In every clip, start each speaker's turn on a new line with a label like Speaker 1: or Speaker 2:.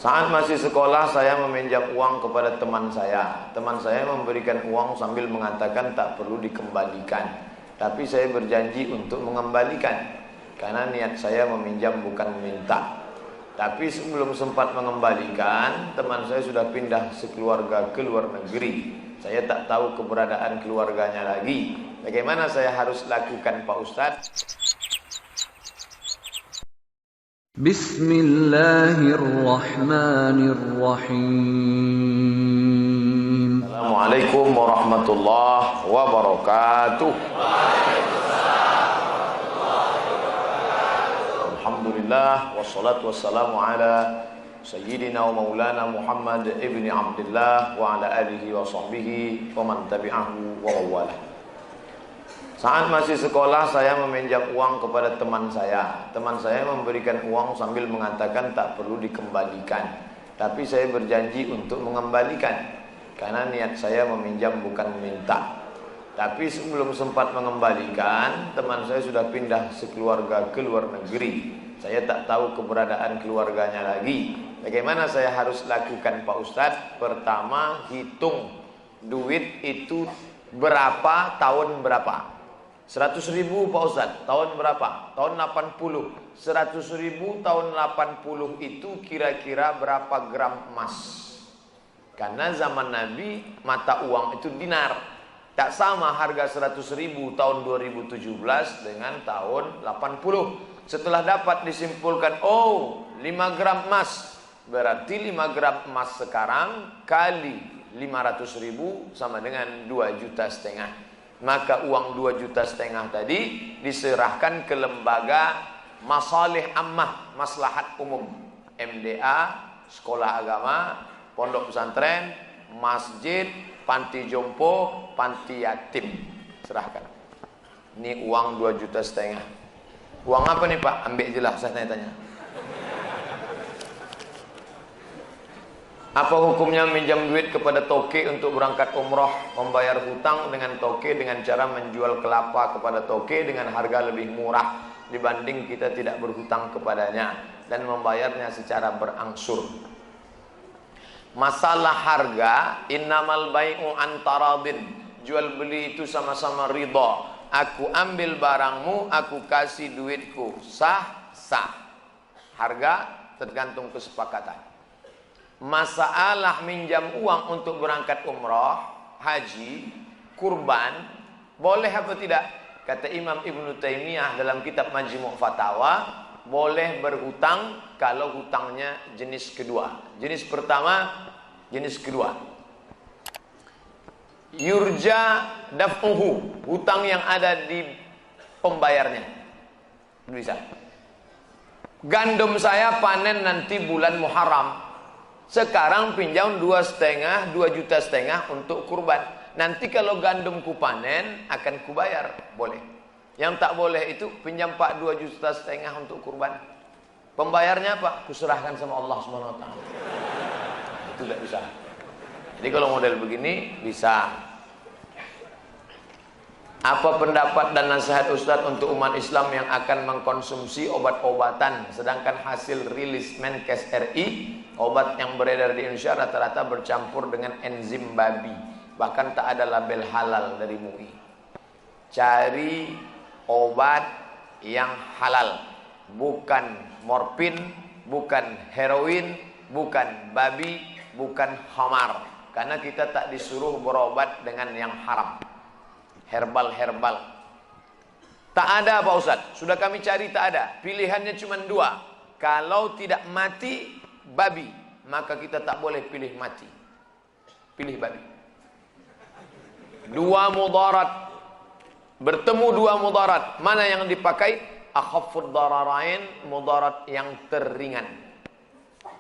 Speaker 1: Saat masih sekolah saya meminjam uang kepada teman saya. Teman saya memberikan uang sambil mengatakan tak perlu dikembalikan. Tapi saya berjanji untuk mengembalikan karena niat saya meminjam bukan meminta. Tapi sebelum sempat mengembalikan, teman saya sudah pindah sekeluarga ke luar negeri. Saya tak tahu keberadaan keluarganya lagi. Bagaimana saya harus lakukan, Pak Ustadz?
Speaker 2: Bismillahirrahmanirrahim.
Speaker 1: Assalamualaikum warahmatullahi wabarakatuh. Alhamdulillah wassalatu wassalamu ala sayyidina wa maulana Muhammad ibni Abdullah wa ala alihi wa sahbihi wa man tabi'ahu wa mawalah. Saat masih sekolah saya meminjam uang kepada teman saya. Teman saya memberikan uang sambil mengatakan tak perlu dikembalikan. Tapi saya berjanji untuk mengembalikan karena niat saya meminjam bukan meminta. Tapi sebelum sempat mengembalikan, teman saya sudah pindah sekeluarga ke luar negeri. Saya tak tahu keberadaan keluarganya lagi. Bagaimana saya harus lakukan, Pak Ustadz? Pertama, hitung duit itu berapa, tahun berapa. 100.000 Pak Ustadz, tahun berapa? Tahun 80. 100.000 tahun 80 itu kira-kira berapa gram emas? Karena zaman Nabi mata uang itu dinar. Tak sama harga 100.000 tahun 2017 dengan tahun 80. Setelah dapat disimpulkan, oh 5 gram emas. Berarti 5 gram emas sekarang kali 500.000 sama dengan 2,5 juta. Maka uang 2,5 juta tadi diserahkan ke lembaga masalih ammah, maslahat umum, MDA, sekolah agama, pondok pesantren, masjid, panti jompo, panti yatim. Serahkan. Ini uang 2,5 juta. Uang apa nih Pak? Ambil jelas, saya tanya. Apa hukumnya minjam duit kepada toke untuk berangkat umroh, membayar hutang dengan toke dengan cara menjual kelapa kepada toke dengan harga lebih murah dibanding kita tidak berhutang kepadanya dan membayarnya secara berangsur? Masalah harga, innamal bai'u antaradin, jual beli itu sama-sama ridha. Aku ambil barangmu, aku kasih duitku, sah, sah. Harga tergantung kesepakatan. Masalah minjam uang untuk berangkat umrah, haji, kurban, boleh apa tidak? Kata Imam Ibnu Taimiyah dalam kitab Majmu' Fatawa, boleh berhutang kalau hutangnya jenis kedua. Jenis pertama, jenis kedua. Yurja daf'uhu, hutang yang ada di pembayarnya. Bisa. Gandum saya panen nanti bulan Muharram. Sekarang pinjam 2,5, 2,5 juta untuk kurban. Nanti kalau gandumku panen akan kubayar, boleh. Yang tak boleh itu pinjam Pak 2,5 juta untuk kurban. Pembayarnya apa? Kuserahkan sama Allah SWT. Itu tidak bisa. Jadi kalau model begini bisa. Apa pendapat dan nasihat Ustadz untuk umat Islam yang akan mengkonsumsi obat-obatan sedangkan hasil rilis Menkes RI, obat yang beredar di Indonesia rata-rata bercampur dengan enzim babi, bahkan tak ada label halal dari MUI. Cari obat yang halal, bukan morfin, bukan heroin, bukan babi, bukan khamar. Karena kita tak disuruh berobat dengan yang haram. Herbal. Tak ada Pak Ustadz, sudah kami cari tak ada. Pilihannya cuma dua. Kalau tidak mati babi, maka kita tak boleh pilih mati. Pilih babi. Dua mudarat. Bertemu dua mudarat. Mana yang dipakai? Akhaffud dararain, mudarat yang teringan.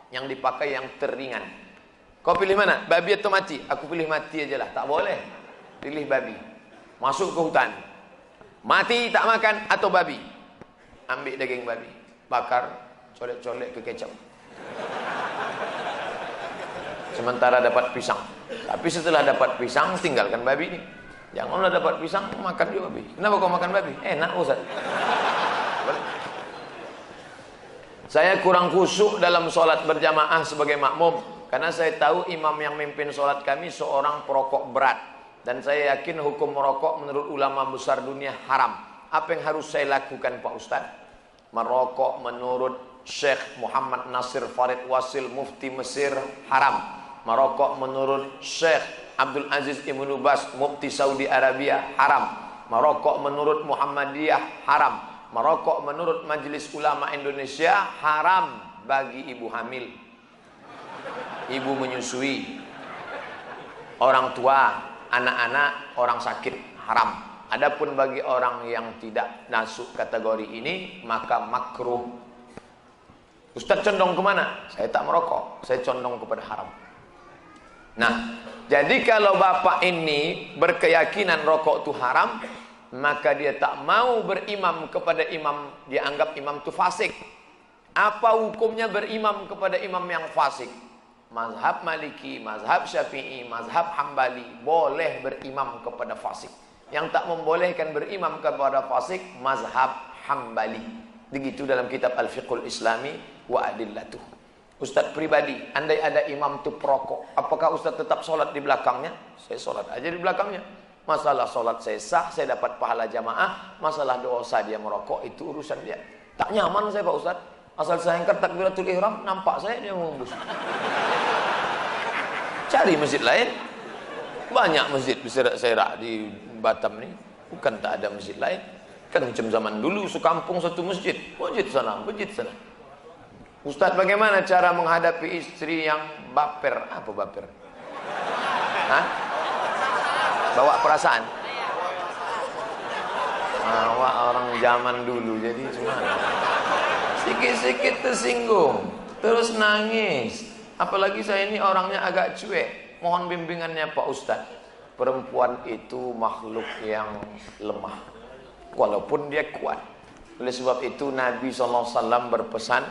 Speaker 1: Yang dipakai yang teringan. Kau pilih mana? Babi atau mati? Aku pilih mati aja lah. Tak boleh. Pilih babi. Masuk ke hutan, mati tak makan atau babi, ambil daging babi, bakar, colek-colek ke kecap. Sementara dapat pisang. Tapi setelah dapat pisang tinggalkan babi ini. Janganlah dapat pisang makan juga babi. Kenapa kau makan babi? Enak Ustaz. Saya kurang khusyuk dalam sholat berjamaah sebagai makmum, karena saya tahu imam yang memimpin sholat kami seorang perokok berat. Dan saya yakin hukum merokok menurut ulama besar dunia haram. Apa yang harus saya lakukan Pak Ustadz? Merokok menurut Syekh Muhammad Nasir Farid Wasil Mufti Mesir haram. Merokok menurut Syekh Abdul Aziz Ibnu Baz Mufti Saudi Arabia haram. Merokok menurut Muhammadiyah haram. Merokok menurut Majelis Ulama Indonesia haram bagi ibu hamil, ibu menyusui, orang tua, anak-anak, orang sakit haram. Adapun bagi orang yang tidak masuk kategori ini maka makruh. Ustaz condong kemana? Saya tak merokok, saya condong kepada haram. Nah, jadi kalau bapak ini berkeyakinan rokok itu haram, maka dia tak mau berimam kepada imam, dia anggap imam itu fasik. Apa hukumnya berimam kepada imam yang fasik? Mazhab Maliki, mazhab Syafi'i, mazhab Hambali boleh berimam kepada fasik. Yang tak membolehkan berimam kepada fasik mazhab Hambali. Begitu dalam kitab Al-Fiqhul Islami wa Adillatuh. Ustaz pribadi, andai ada imam itu perokok, apakah Ustaz tetap sholat di belakangnya? Saya sholat aja di belakangnya. Masalah sholat saya sah, saya dapat pahala jamaah. Masalah dosa dia merokok, itu urusan dia. Tak nyaman saya Pak Ustaz. Asal saya angkat takbiratul ihram, nampak saya dia menghembus. Cari masjid lain. Banyak masjid berserarak di Batam ni. Bukan tak ada masjid lain. Kan macam zaman dulu, sekampung satu masjid. Masjid sana, masjid sana. Ustaz bagaimana cara menghadapi istri yang baper? Apa baper? Hah? Bawa perasaan. Awak orang zaman dulu jadi cuma sikit-sikit tersinggung, terus nangis. Apalagi saya ini orangnya agak cuek. Mohon bimbingannya Pak Ustaz. Perempuan itu makhluk yang lemah, walaupun dia kuat. Oleh sebab itu Nabi SAW berpesan,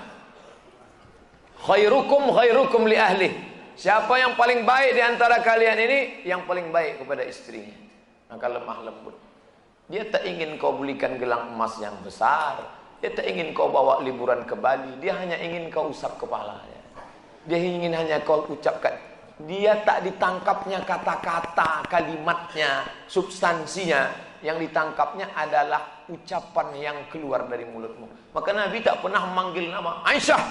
Speaker 1: khairukum khairukum li ahli. Siapa yang paling baik di antara kalian ini? Yang paling baik kepada istrinya. Maka lemah lembut. Dia tak ingin kau belikan gelang emas yang besar. Dia tak ingin kau bawa liburan ke Bali. Dia hanya ingin kau usap kepalanya. Dia ingin hanya kau ucapkan. Dia tak ditangkapnya kata-kata, kalimatnya, substansinya. Yang ditangkapnya adalah ucapan yang keluar dari mulutmu. Maka Nabi tak pernah memanggil nama Aisyah.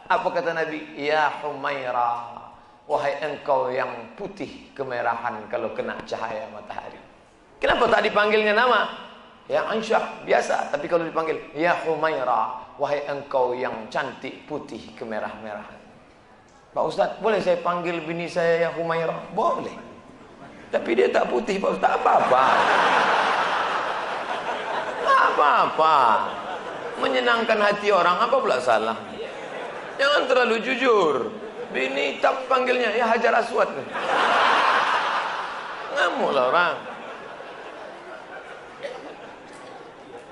Speaker 1: Apa kata Nabi? Ya Humaira, wahai engkau yang putih kemerahan kalau kena cahaya matahari. Kenapa tak dipanggilnya nama? Ya Aisyah, biasa. Tapi kalau dipanggil Ya Humaira, wahai engkau yang cantik putih kemerah-merahan. Pak Ustaz, boleh saya panggil bini saya Ya Humaira? Boleh. Tapi dia tak putih Pak Ustaz. Apa-apa. Apa-apa. Menyenangkan hati orang, apa pula salah? Jangan terlalu jujur. Bini tak panggilnya Ya Hajar Aswad. Ngamuklah orang.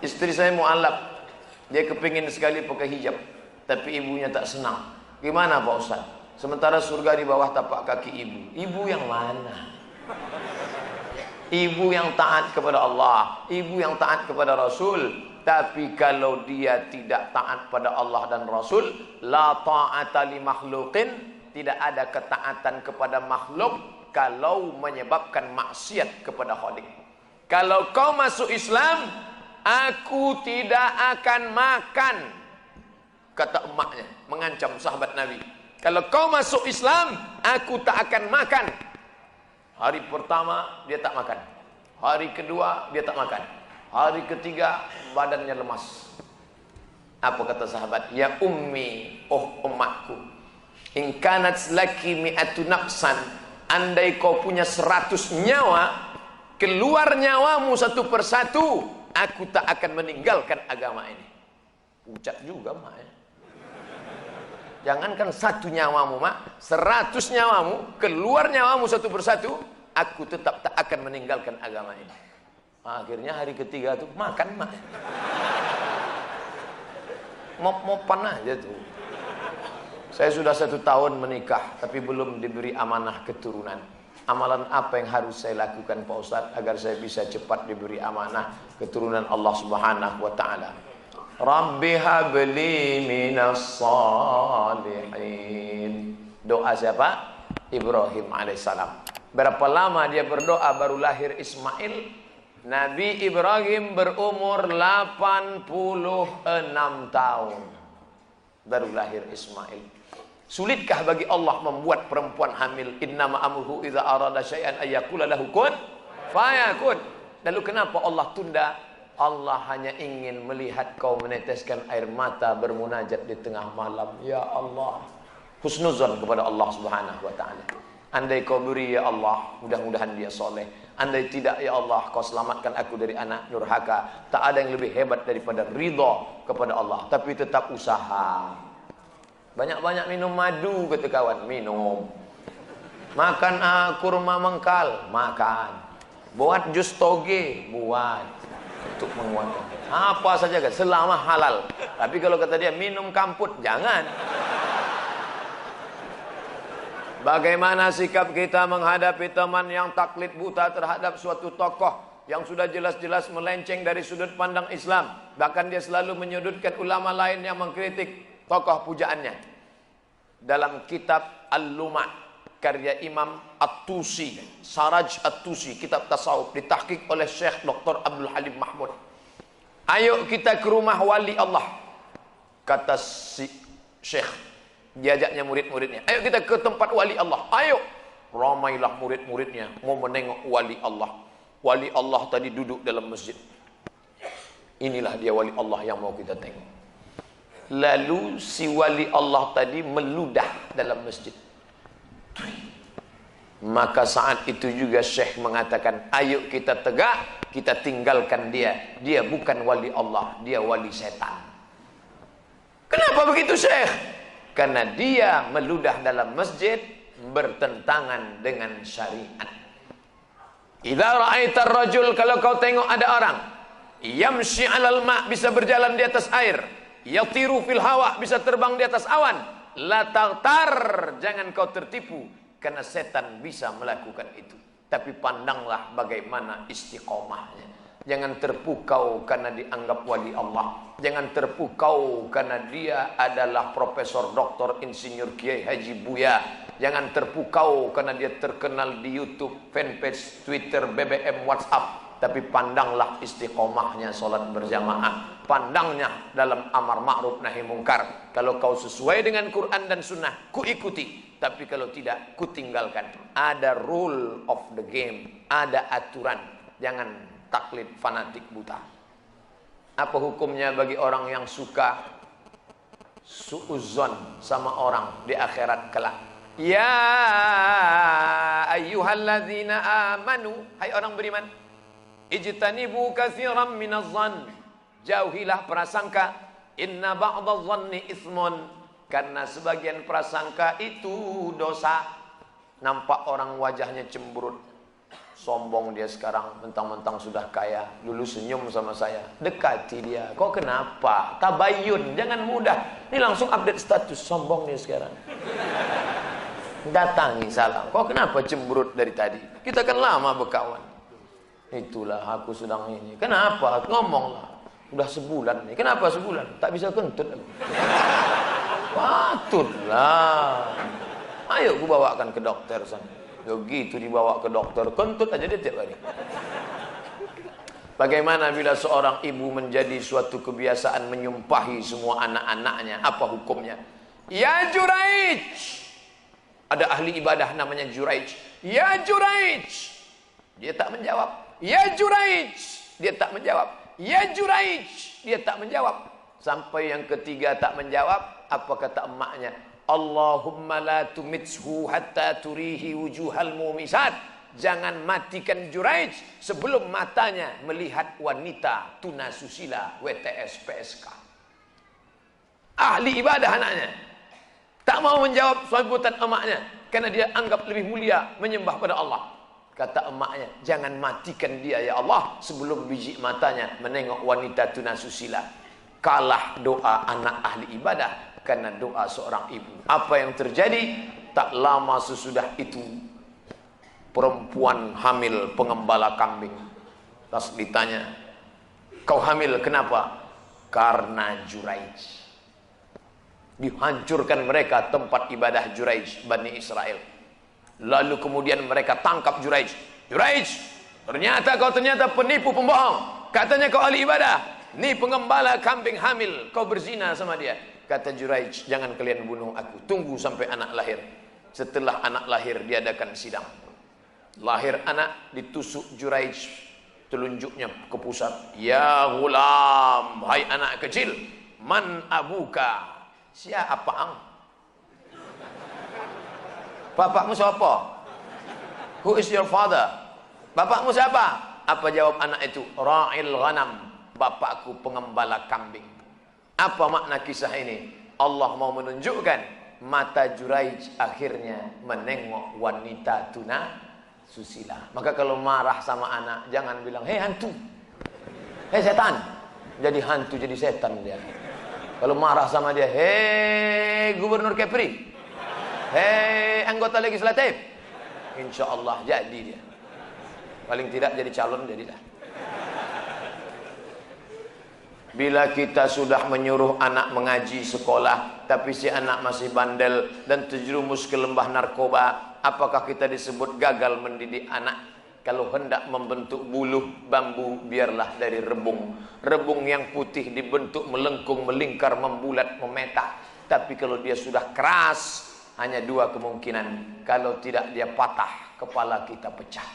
Speaker 1: Istri saya mu'alaf. Dia kepingin sekali pakai hijab, tapi ibunya tak senang. Gimana Pak Ustaz? Sementara surga di bawah tapak kaki ibu. Ibu yang mana? Ibu yang taat kepada Allah, ibu yang taat kepada Rasul. Tapi kalau dia tidak taat pada Allah dan Rasul, la ta'ata li makhluqin, tidak ada ketaatan kepada makhluk kalau menyebabkan maksiat kepada Khalik. Kalau kau masuk Islam, aku tidak akan makan, kata emaknya, mengancam sahabat Nabi. Kalau kau masuk Islam, aku tak akan makan. Hari pertama dia tak makan, hari kedua dia tak makan, hari ketiga badannya lemas. Apa kata sahabat? Ya ummi, oh emakku, in kanat laki mi'atu nafsan, andai kau punya 100 nyawa, keluar nyawamu satu persatu, aku tak akan meninggalkan agama ini. Ucap juga mak ya. Jangankan 1 nyawamu mak, 100 nyawamu, keluar nyawamu satu persatu, aku tetap tak akan meninggalkan agama ini. Akhirnya hari ketiga tuh makan mak. Mop-mopan aja tuh. Saya sudah 1 tahun menikah, tapi belum diberi amanah keturunan. Amalan apa yang harus saya lakukan Pak Ustadz agar saya bisa cepat diberi amanah keturunan Allah Subhanahu wa ta'ala? Rabbi habli minas salihin. Doa siapa? Ibrahim alaihissalam. Berapa lama dia berdoa baru lahir Ismail? Nabi Ibrahim berumur 86 tahun baru lahir Ismail. Sulitkah bagi Allah membuat perempuan hamil? Innama amruhu idza arada syai'an ayyaqula lahu kun fayakun. Lalu kenapa Allah tunda? Allah hanya ingin melihat kau meneteskan air mata bermunajat di tengah malam. Ya Allah, husnuzon kepada Allah Subhanahu wa taala. Andai kau beri ya Allah, mudah-mudahan dia soleh. Andai tidak ya Allah, kau selamatkan aku dari anak nurhaka. Tak ada yang lebih hebat daripada ridha kepada Allah. Tapi tetap usaha. Banyak-banyak minum madu, kata kawan. Minum. Makan kurma mengkal. Makan. Buat jus toge. Buat. Untuk menguatkan. Apa saja kan? Selama halal. Tapi kalau kata dia minum kamput, jangan. Bagaimana sikap kita menghadapi teman yang taklid buta terhadap suatu tokoh yang sudah jelas-jelas melenceng dari sudut pandang Islam. Bahkan dia selalu menyudutkan ulama lain yang mengkritik tokoh pujaannya. Dalam kitab Al-Luma' karya Imam At-Tusi, Saraj At-Tusi, kitab tasawuf ditahqiq oleh Syekh Dr. Abdul Halim Mahmud. Ayo kita ke rumah wali Allah, kata si Syekh. Diajaknya murid-muridnya, ayo kita ke tempat wali Allah. Ayo, ramailah murid-muridnya mau menengok wali Allah. Wali Allah tadi duduk dalam masjid. Inilah dia wali Allah yang mau kita tengok. Lalu si wali Allah tadi meludah dalam masjid. Maka saat itu juga Syekh mengatakan, ayo kita tegak, kita tinggalkan dia. Dia bukan wali Allah, dia wali setan. Kenapa begitu Syekh? Karena dia meludah dalam masjid bertentangan dengan syariat. Idza ra'aitar rajul, kalau kau tengok ada orang yamshi 'alal ma', bisa berjalan di atas air, yatiru fil hawa, bisa terbang di atas awan, la taghtar, jangan kau tertipu karena setan bisa melakukan itu. Tapi pandanglah bagaimana istiqomahnya. Jangan terpukau karena dianggap wali Allah. Jangan terpukau karena dia adalah profesor, doktor, insinyur, kiai, haji, buya. Jangan terpukau karena dia terkenal di YouTube, fanpage, Twitter, BBM, WhatsApp. Tapi pandanglah istiqomahnya sholat berjamaah. Pandangnya dalam amar ma'ruf nahi mungkar. Kalau kau sesuai dengan Quran dan Sunnah, ku ikuti. Tapi kalau tidak, ku tinggalkan. Ada rule of the game. Ada aturan. Jangan taklid fanatik buta. Apa hukumnya bagi orang yang suka suudzon sama orang di akhirat kelak? Ya ayyuhalladzina amanu, hai orang beriman, ijtanibu katsiran minadh-dhann, jauhilah prasangka, inna ba'dadh-dhanni itsmun, karena sebagian prasangka itu dosa. Nampak orang wajahnya cemberut, sombong dia sekarang, mentang-mentang sudah kaya. Dulu senyum sama saya, dekati dia. Kok kenapa? Tabayun, jangan mudah. Ini langsung update status, sombong dia sekarang. Datangi salam. Kok kenapa cemberut dari tadi? Kita kan lama berkawan. Itulah aku sedang ini. Kenapa? Ngomonglah. Udah sebulan nih. Kenapa sebulan? Tak bisa kentut. Patutlah. Ayo ku bawakan ke dokter sana. Begitu dibawa ke dokter, kentut aja dia tiap hari. Bagaimana bila seorang ibu menjadi suatu kebiasaan menyumpahi semua anak-anaknya? Apa hukumnya? Ya Juraij. Ada ahli ibadah namanya Juraij. Ya Juraij. Dia tak menjawab. Ya Juraij. Dia tak menjawab. Ya Juraij. Dia tak menjawab. Sampai yang ketiga tak menjawab. Apa kata emaknya? Allahumma la tumitshu hatta turihi wujuhal mumisat. Jangan matikan Juraij sebelum matanya melihat wanita tunasusila WTS PSK. Ahli ibadah anaknya. Tak mau menjawab sambutan emaknya karena dia anggap lebih mulia menyembah pada Allah. Kata emaknya, jangan matikan dia ya Allah sebelum biji matanya menengok wanita tunasusila. Kalah doa anak ahli ibadah karena doa seorang ibu. Apa yang terjadi? Tak lama sesudah itu perempuan hamil pengembala kambing. Terus ditanya, kau hamil kenapa? Karena Juraij. Dihancurkan mereka tempat ibadah Juraij, Bani Israel. Lalu kemudian mereka tangkap Juraij. Juraij, ternyata kau penipu pembohong. Katanya kau ahli ibadah. Nih pengembala kambing hamil, kau berzina sama dia. Kata Juraij, jangan kalian bunuh aku. Tunggu sampai anak lahir. Setelah anak lahir diadakan sidang. Lahir anak, ditusuk Juraij telunjuknya ke pusat. Ya ghulam, hai anak kecil, man abuka? Siapa ang? Bapakmu siapa? Who is your father? Bapakmu siapa? Apa jawab anak itu? Ra'il ghanam, bapakku pengembala kambing. Apa makna kisah ini? Allah mau menunjukkan mata Juraij akhirnya menengok wanita tuna susila. Maka kalau marah sama anak, jangan bilang, hei hantu, hei setan. Jadi hantu, jadi setan dia. Kalau marah sama dia, hei gubernur Kepri, hei anggota legislatif, insya Allah jadi dia. Paling tidak jadi calon, jadilah. Bila kita sudah menyuruh anak mengaji sekolah, tapi si anak masih bandel dan terjerumus ke lembah narkoba, apakah kita disebut gagal mendidik anak? Kalau hendak membentuk buluh bambu, biarlah dari rebung. Rebung yang putih dibentuk melengkung, melingkar, membulat, memetak. Tapi kalau dia sudah keras, hanya dua kemungkinan. Kalau tidak dia patah, kepala kita pecah.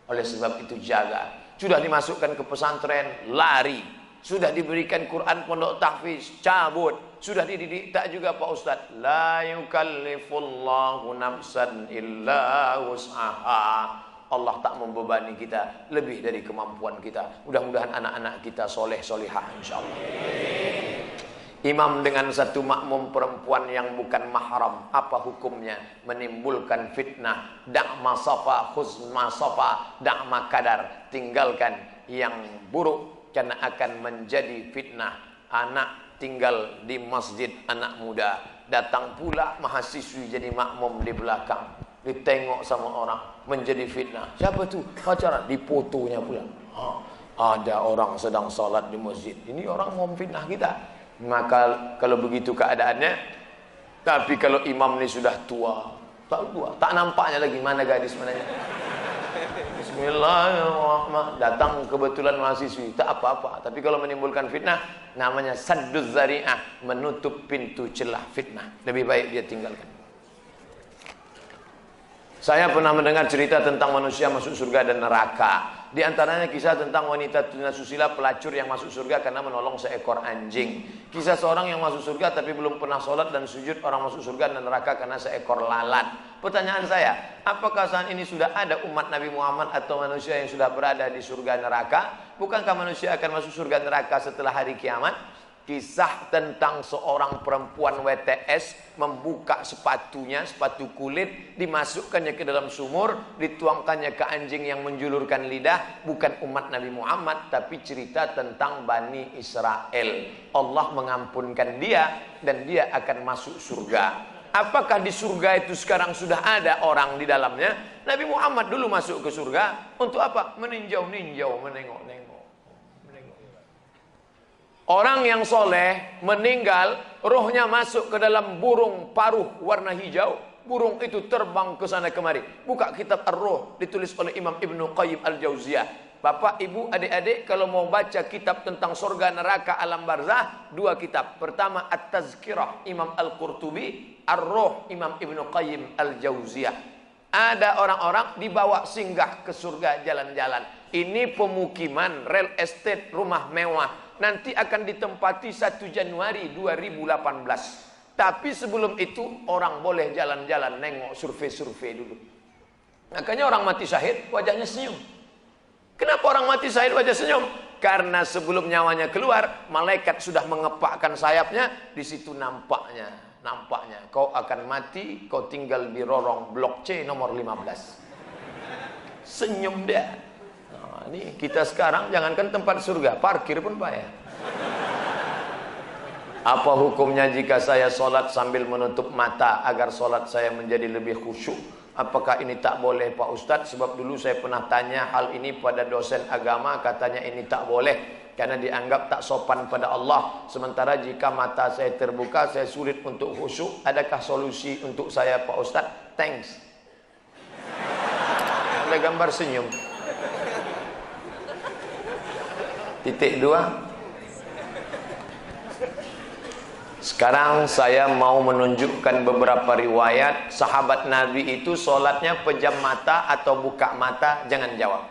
Speaker 1: Oleh sebab itu jaga. Sudah dimasukkan ke pesantren, lari. Sudah diberikan Quran pondok tahfiz, cabut. Sudah dididik tak juga Pak Ustadz. La yukallifullahu nafsan illa wus'aha. Allah tak membebani kita lebih dari kemampuan kita. Mudah-mudahan anak-anak kita soleh solihah insyaallah. Imam dengan satu makmum perempuan yang bukan mahram, apa hukumnya? Menimbulkan fitnah. Da'ma safa khuzma safa, da'ma kadar. Tinggalkan yang buruk karena akan menjadi fitnah. Anak tinggal di masjid, anak muda datang pula mahasiswi jadi makmum di belakang, ditengok sama orang, menjadi fitnah. Siapa tu? Pacaran, difotonya pula. Ada orang sedang salat di masjid, ini orang mau fitnah kita. Maka kalau begitu keadaannya, tapi kalau imam ini sudah tua, tak nampaknya lagi mana gadis mananya. Bismillahirrahmanirrahim. Datang kebetulan mahasiswi, tak apa-apa. Tapi kalau menimbulkan fitnah, namanya sadduz zari'ah, menutup pintu celah fitnah. Lebih baik dia tinggalkan. Saya pernah mendengar cerita tentang manusia masuk surga dan neraka. Di antaranya kisah tentang wanita tuna susila pelacur yang masuk surga karena menolong seekor anjing. Kisah seorang yang masuk surga tapi belum pernah sholat dan sujud, orang masuk surga dan neraka karena seekor lalat. Pertanyaan saya, apakah saat ini sudah ada umat Nabi Muhammad atau manusia yang sudah berada di surga neraka? Bukankah manusia akan masuk surga neraka setelah hari kiamat? Kisah tentang seorang perempuan WTS membuka sepatunya, sepatu kulit, dimasukkannya ke dalam sumur, dituangkannya ke anjing yang menjulurkan lidah. Bukan umat Nabi Muhammad, tapi cerita tentang Bani Israel. Allah mengampunkan dia dan dia akan masuk surga. Apakah di surga itu sekarang sudah ada orang di dalamnya? Nabi Muhammad dulu masuk ke surga untuk apa? Meninjau-ninjau, menengok-nengok. Orang yang soleh meninggal, rohnya masuk ke dalam burung paruh warna hijau. Burung itu terbang ke sana kemari. Buka kitab Ar-Ruh, ditulis oleh Imam Ibnu Qayyim Al-Jauziyah. Bapak, ibu, adik-adik, kalau mau baca kitab tentang surga, neraka, alam barzah, dua kitab. Pertama At-Tazkirah, Imam Al-Qurtubi. Ar-Ruh, Imam Ibnu Qayyim Al-Jauziyah. Ada orang-orang dibawa singgah ke surga jalan-jalan. Ini pemukiman, real estate, rumah mewah. Nanti akan ditempati 1 Januari 2018. Tapi sebelum itu orang boleh jalan-jalan, nengok, survei-survei dulu. Makanya orang mati syahid wajahnya senyum. Kenapa orang mati syahid wajah senyum? Karena sebelum nyawanya keluar, malaikat sudah mengepakkan sayapnya. Di situ nampaknya kau akan mati, kau tinggal di lorong blok C nomor 15. Senyum dia. Nah, ini kita sekarang jangankan tempat surga, parkir pun payah. Apa hukumnya jika saya sholat sambil menutup mata agar sholat saya menjadi lebih khusyuk? Apakah ini tak boleh Pak Ustadz? Sebab dulu saya pernah tanya hal ini pada dosen agama, katanya ini tak boleh. karena dianggap tak sopan pada Allah. Sementara jika mata saya terbuka, saya sulit untuk khusyuk. Adakah solusi untuk saya Pak Ustadz? Thanks. Ada gambar senyum. Titik 2. Sekarang saya mau menunjukkan beberapa riwayat sahabat Nabi itu solatnya pejam mata atau buka mata. Jangan jawab.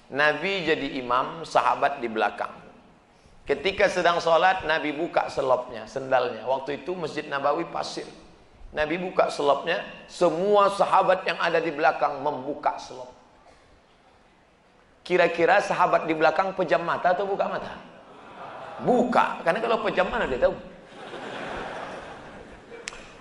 Speaker 1: Nabi jadi imam, sahabat di belakang. Ketika sedang solat, Nabi buka selopnya, sendalnya. Waktu itu Masjid Nabawi pasir. Nabi buka selopnya, semua sahabat yang ada di belakang membuka selop. Kira-kira sahabat di belakang pejam mata atau buka mata? Buka, karena kalau pejam mana dia tahu.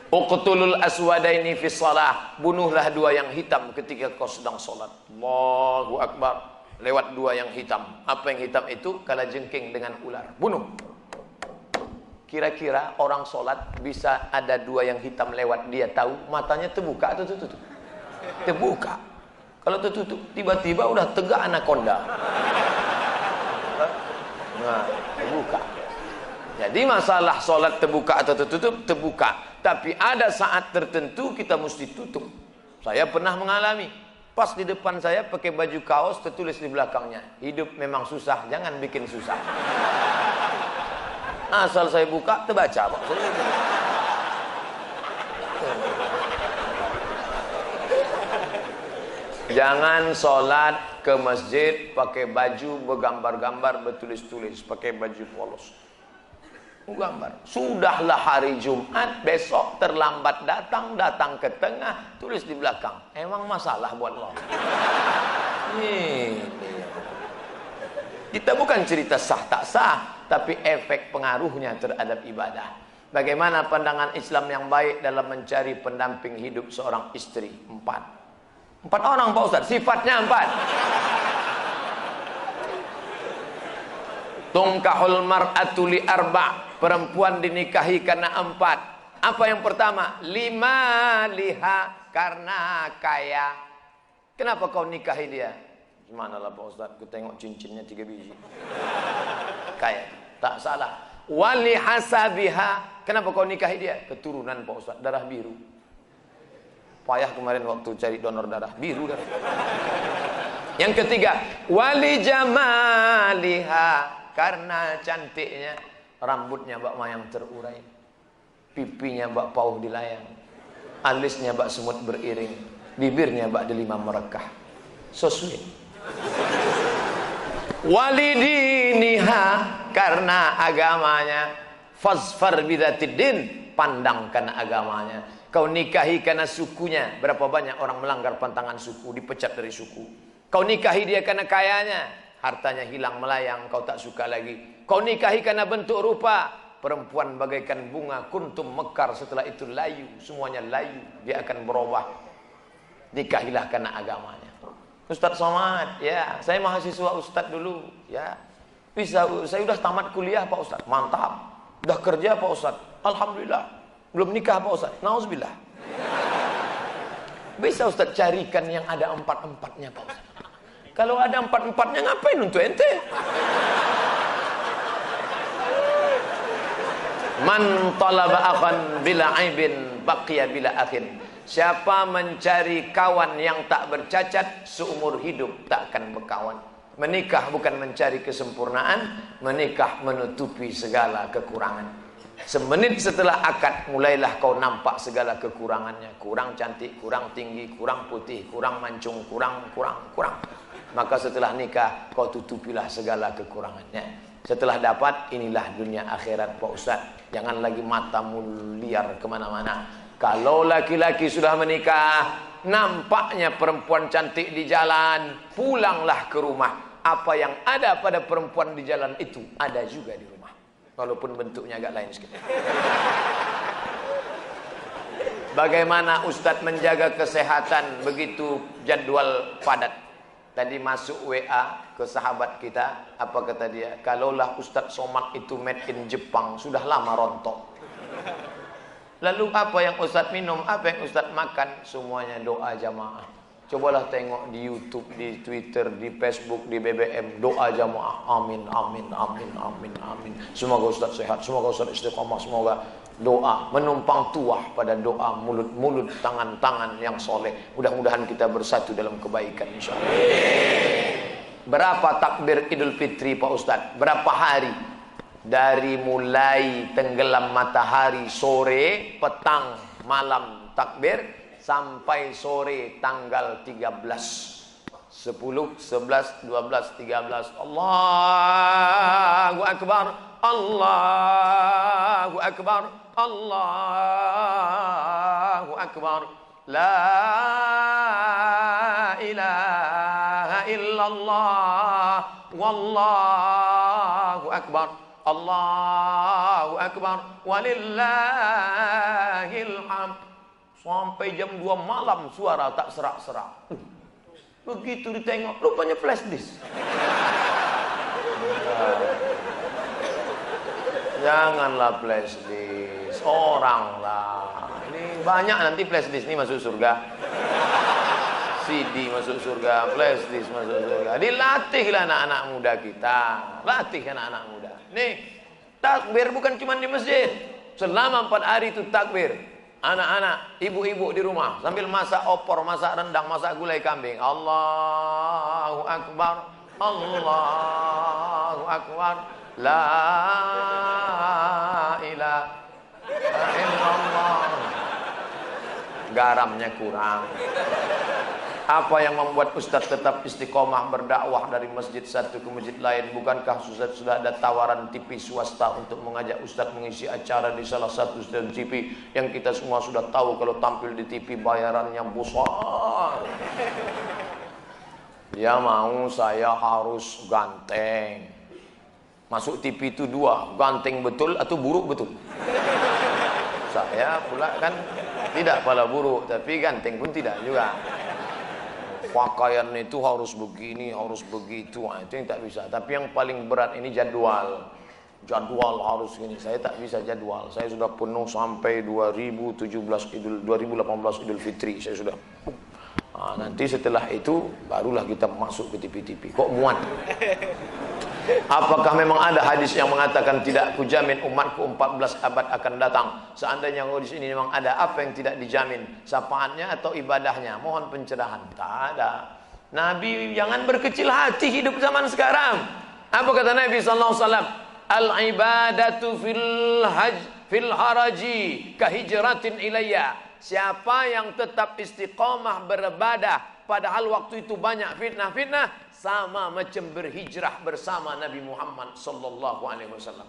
Speaker 1: Uqtulul aswadaini fi shalah, bunuhlah dua yang hitam ketika kau sedang solat. Allahu Akbar. Lewat dua yang hitam. Apa yang hitam itu? Kalajengking dengan ular. Bunuh. Kira-kira orang solat bisa ada dua yang hitam lewat, dia tahu matanya terbuka atau tertutup? Terbuka. Kalau tertutup, tiba-tiba udah tegak anaconda. Nah, terbuka. Jadi masalah solat terbuka atau tertutup, terbuka. Tapi ada saat tertentu kita mesti tutup. Saya pernah mengalami. Pas di depan saya pakai baju kaos, tertulis di belakangnya, hidup memang susah, jangan bikin susah. Asal saya buka, terbaca Pak. Jangan sholat ke masjid pakai baju bergambar-gambar, bertulis-tulis, pakai baju polos. Gambar. Sudahlah hari Jumat, besok terlambat datang, datang ke tengah, tulis di belakang. Emang masalah buat lo? Kita bukan cerita sah tak sah, tapi efek pengaruhnya terhadap ibadah. Bagaimana pandangan Islam yang baik dalam mencari pendamping hidup seorang istri? 4 orang Pak Ustaz, sifatnya 4. Tungkahul mar'atu li arba', perempuan dinikahi karena 4. Apa yang pertama? 5 liha, karena kaya. Kenapa kau nikahi dia? Gimana lah Pak Ustaz, ku tengok cincinnya 3 biji. Kaya, tak salah. Wali hasabiha, kenapa kau nikahi dia? Keturunan Pak Ustaz, darah biru. Payah kemarin waktu cari donor darah, biru darah. Yang ketiga, wali jamaliha, karena cantiknya. Rambutnya bak mayang terurai, pipinya bak pauh dilayang, alisnya bak semut beriring, bibirnya bak delima merekah. So sweet. Walidiniha, karena agamanya. Fazfar bidzatiddin, pandangkan agamanya. Kau nikahi karena sukunya. Berapa banyak orang melanggar pantangan suku, dipecat dari suku. Kau nikahi dia karena kayanya, hartanya hilang melayang, kau tak suka lagi. Kau nikahi karena bentuk rupa, perempuan bagaikan bunga, kuntum mekar, setelah itu layu, semuanya layu, dia akan berubah. Nikahilah karena agamanya. Ustadz Somad, ya, saya mahasiswa Ustadz dulu, ya, bisa, saya udah tamat kuliah Pak Ustadz, mantap, udah kerja Pak Ustadz, alhamdulillah, belum nikah Pak Ustadz, nauzubillah. Bisa Ustadz carikan yang ada 4-4-nya Pak Ustadz. Kalau ada 4-4-nya ngapain untuk ente? Man talaba akhan bila aibin baqiya bila akhin. Siapa mencari kawan yang tak bercacat, seumur hidup tak akan berkawan. Menikah bukan mencari kesempurnaan, menikah menutupi segala kekurangan. Semenit setelah akad, mulailah kau nampak segala kekurangannya. Kurang cantik, kurang tinggi, kurang putih, kurang mancung, kurang. Maka setelah nikah, kau tutupilah segala kekurangannya. Setelah dapat, inilah dunia akhirat Pak Ustaz. Jangan lagi matamu liar kemana-mana. Kalau laki-laki sudah menikah, nampaknya perempuan cantik di jalan, pulanglah ke rumah. Apa yang ada pada perempuan di jalan itu, ada juga di rumah. Walaupun bentuknya agak lain sedikit. Bagaimana Ustadz menjaga kesehatan begitu jadwal padat? Tadi masuk WA ke sahabat kita, apa kata dia? Kalaulah Ustadz Somad itu made in Jepang, sudah lama rontok. Lalu apa yang Ustadz minum, apa yang Ustadz makan? Semuanya doa jamaah. Cobalah tengok di YouTube, di Twitter, di Facebook, di BBM, doa jamaah, amin, amin, amin, amin, amin. Semoga Ustaz sehat, semoga Ustaz istiqomah, semoga doa menumpang tuah pada doa, mulut-mulut, tangan-tangan yang soleh. Mudah-mudahan kita bersatu dalam kebaikan insyaallah. Berapa takbir Idul Fitri Pak Ustaz? Berapa hari? Dari mulai tenggelam matahari sore, petang, malam takbir sampai sore tanggal 13, 10, 11, 12, 13. Allahu Akbar, Allahu Akbar, Allahu Akbar. La ilaha illallah, wallahu akbar, Allahu akbar, walillahil hamd. Sampai jam 2 malam suara tak serak-serak. Begitu ditengok, rupanya flash disk. Janganlah flash disk, orang lah. Ini banyak nanti flash disk ini masuk surga. CD masuk surga, flash disk masuk surga. Dilatihlah anak-anak muda kita. Latih anak-anak muda. Nih, takbir bukan cuma di masjid. Selama 4 hari itu takbir. Anak-anak, ibu-ibu di rumah sambil masak opor, masak rendang, masak gulai kambing. Allahu Akbar, Allahu Akbar. La ilaha illallah. Garamnya kurang. Apa yang membuat Ustadz tetap istiqomah berdakwah dari masjid satu ke masjid lain? Bukankah Ustadz sudah ada tawaran TV swasta untuk mengajak Ustadz mengisi acara di salah satu stasiun TV yang kita semua sudah tahu kalau tampil di TV bayarannya besar? Dia mau saya harus ganteng. Masuk TV itu 2, ganteng betul atau buruk betul. Saya pula kan tidak pala buruk, tapi ganteng pun tidak juga. Pakaian itu harus begini, harus begitu. Nah, itu yang tak bisa. Tapi yang paling berat ini jadwal. Jadwal harus gini. Saya tak bisa jadwal. Saya sudah penuh sampai 2018 Idul Fitri. Saya sudah. Nah, nanti setelah itu barulah kita masuk ke TV-TV. Kok muat? Apakah memang ada hadis yang mengatakan tidak kujamin umatku 14 abad akan datang? Seandainya hadis ini memang ada, apa yang tidak dijamin? Sapaannya atau ibadahnya? Mohon pencerahan. Tak ada. Nabi jangan berkecil hati hidup zaman sekarang. Apa kata Nabi SAW? Al-ibadatu fil haraji kahijratin ilayya. Siapa yang tetap istiqamah beribadah padahal waktu itu banyak fitnah-fitnah, sama macam berhijrah bersama Nabi Muhammad sallallahu alaihi wasallam.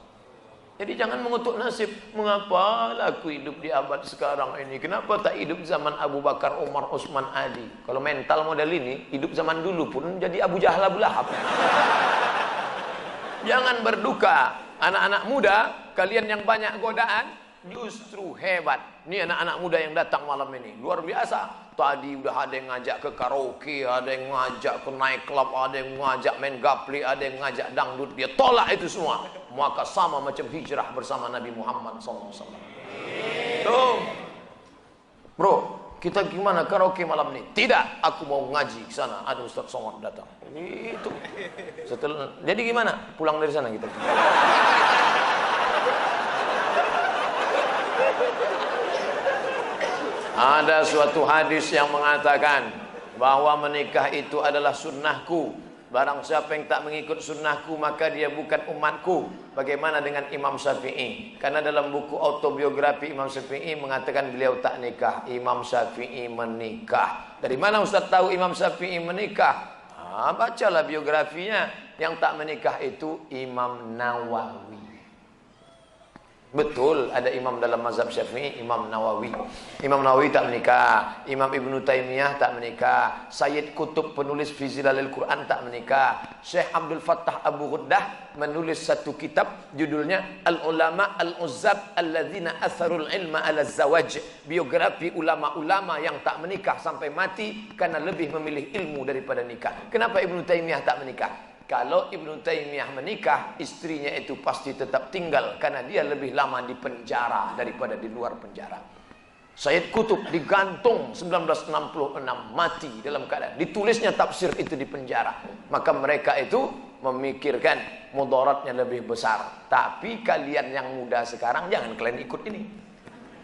Speaker 1: Jadi jangan mengutuk nasib. Mengapa aku hidup di abad sekarang ini? Kenapa tak hidup zaman Abu Bakar, Umar, Utsman, Ali? Kalau mental model ini, hidup zaman dulu pun jadi Abu Jahal, Abu Lahab. Jangan berduka. Anak-anak muda, kalian yang banyak godaan, justru hebat. Ini anak-anak muda yang datang malam ini luar biasa. Tadi udah ada yang ngajak ke karaoke, ada yang ngajak ke night club, ada yang ngajak main gaple, ada yang ngajak dangdut. Dia tolak itu semua. Maka sama macam hijrah bersama Nabi Muhammad SAW. Tuh, bro, kita gimana karaoke malam ini? Tidak, aku mau ngaji ke sana. Ada Ustaz Somad datang. Itu. Setelah, jadi gimana? Pulang dari sana kita. Ada suatu hadis yang mengatakan bahwa menikah itu adalah sunnahku. Barang siapa yang tak mengikut sunnahku maka dia bukan umatku. Bagaimana dengan Imam Syafi'i? Karena dalam buku autobiografi Imam Syafi'i mengatakan beliau tak nikah. Imam Syafi'i menikah. Dari mana Ustaz tahu Imam Syafi'i menikah? Bacalah biografinya. Yang tak menikah itu Imam Nawawi. Betul, ada imam dalam mazhab Syafi'i, Imam Nawawi. Imam Nawawi tak menikah. Imam Ibnu Taimiyah tak menikah. Sayyid Qutb penulis fi Zilalil Quran tak menikah. Syekh Abdul Fattah Abu Ghuddah menulis satu kitab judulnya Al-Ulama Al-Uzzab Alladzina Atharul Ilma Ala Zawaj. Biografi ulama-ulama yang tak menikah sampai mati karena lebih memilih ilmu daripada nikah. Kenapa Ibnu Taimiyah tak menikah? Kalau Ibnu Taimiyah menikah, istrinya itu pasti tetap tinggal karena dia lebih lama di penjara daripada di luar penjara. Sayyid Qutb digantung 1966, mati dalam keadaan ditulisnya tafsir itu di penjara. Maka mereka itu memikirkan mudaratnya lebih besar. Tapi kalian yang muda sekarang jangan kalian ikut ini.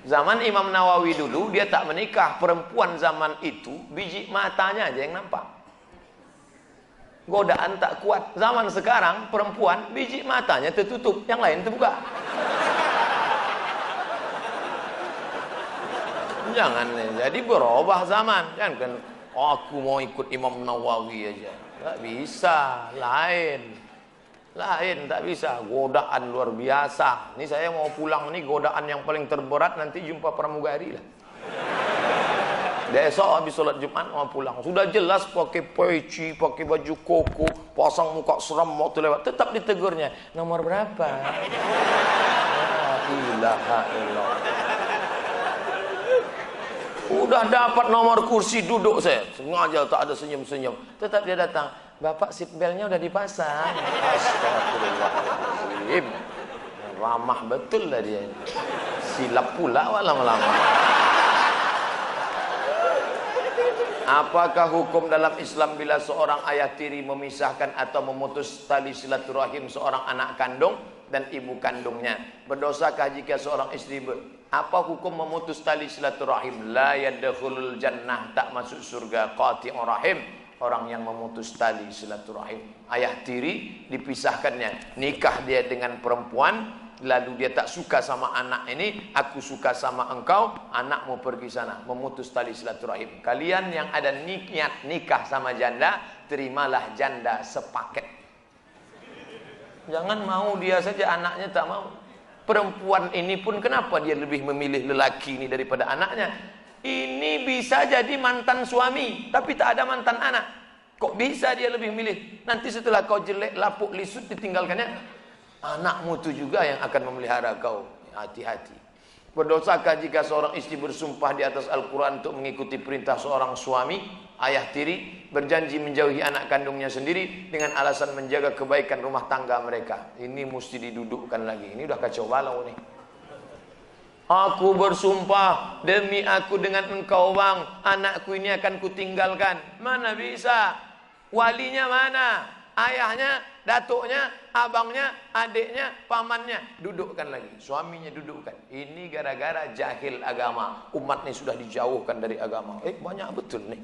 Speaker 1: Zaman Imam Nawawi dulu dia tak menikah, perempuan zaman itu biji matanya aja yang nampak. Godaan tak kuat. Zaman sekarang perempuan biji matanya tertutup, yang lain terbuka. Jangan, jadi berubah zaman. Jangan kan, oh, aku mau ikut Imam Nawawi aja. Tak bisa, lain. Lain, tak bisa. Godaan luar biasa. Ini saya mau pulang, nih godaan yang paling terberat nanti jumpa pramugari lah. Besok habis sholat Jumat mau pulang. Sudah jelas pakai peci, pakai baju koko, pasang muka seram waktu lewat. Tetap ditegurnya. Nomor berapa? La ilaha illallah. Udah dapat nomor kursi duduk saya. Sengaja tak ada senyum-senyum. Tetap dia datang. Bapak seatbeltnya udah dipasang. Astagfirullahaladzim. Ramah betul lah dia. Silap pula lama-lama. Apakah hukum dalam Islam bila seorang ayah tiri memisahkan atau memutus tali silaturahim seorang anak kandung dan ibu kandungnya? Berdosakah jika seorang istri apa hukum memutus tali silaturahim? La yadkhulul jannah, tak masuk surga. Qati'ur rahim, orang yang memutus tali silaturahim. Ayah tiri dipisahkannya, nikah dia dengan perempuan, lalu dia tak suka sama anak ini, aku suka sama engkau, anak mau pergi sana, memutus tali silaturahim. Kalian yang ada niat nikah sama janda, terimalah janda sepaket. Jangan mau dia saja, anaknya tak mau. Perempuan ini pun kenapa dia lebih memilih lelaki ini daripada anaknya? Ini bisa jadi mantan suami, tapi tak ada mantan anak. Kok bisa dia lebih milih? Nanti setelah kau jelek, lapuk, lisut, ditinggalkannya, anakmu itu juga yang akan memelihara kau. Hati-hati. Berdosakah jika seorang istri bersumpah di atas Al-Quran untuk mengikuti perintah seorang suami, ayah tiri, berjanji menjauhi anak kandungnya sendiri dengan alasan menjaga kebaikan rumah tangga mereka? Ini mesti didudukkan lagi. Ini udah kacau balau nih. Aku bersumpah demi aku dengan engkau bang, anakku ini akan kutinggalkan. Mana bisa? Walinya mana? Ayahnya, datuknya, abangnya, adiknya, pamannya, dudukkan lagi. Suaminya dudukkan. Ini gara-gara jahil agama. Umat ini sudah dijauhkan dari agama. Banyak betul nih.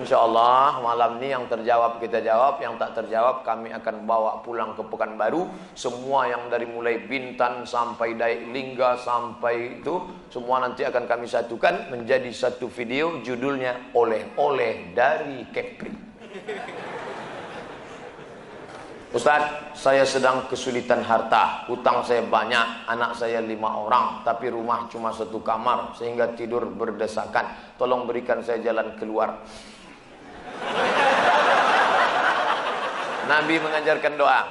Speaker 1: InsyaAllah malam ini yang terjawab kita jawab, yang tak terjawab kami akan bawa pulang ke Pekanbaru. Semua yang dari mulai Bintan sampai Daik Lingga sampai itu, semua nanti akan kami satukan menjadi satu video, judulnya Oleh-oleh dari Kepri. Ustaz, saya sedang kesulitan harta, hutang saya banyak, anak saya 5 orang, tapi rumah cuma 1 kamar, sehingga tidur berdesakan. Tolong berikan saya jalan keluar. Nabi mengajarkan doa.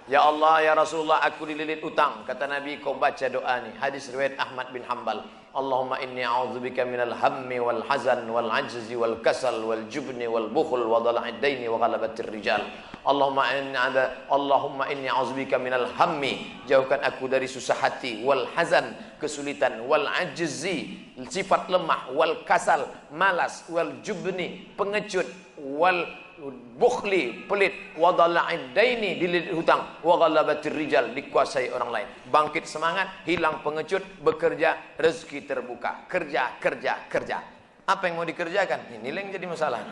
Speaker 1: Ya Allah, ya Rasulullah, aku dililit utang. Kata Nabi, kau baca doa ni. Hadis riwayat Ahmad bin Hanbal. Allahumma inni a'udzubika minal hammi wal hazan wal ajzi wal kasal wal jubni wal bukhul wa dhala'id daini wa ghalabatir rijal. Allahumma inni a'udzubika minal hammi, jauhkan aku dari susah hati, wal hazan, kesulitan, wal ajzi, sifat lemah, wal kasal, malas, wal jubni, pengecut, wal bukhli, pelit, wa dhala'id daini, dililit hutang, wa ghalabatir rijal, dikuasai orang lain. Bangkit semangat, hilang pengecut, bekerja, rezeki terbuka. Kerja, kerja, kerja. Apa yang mau dikerjakan? Ini yang jadi masalah.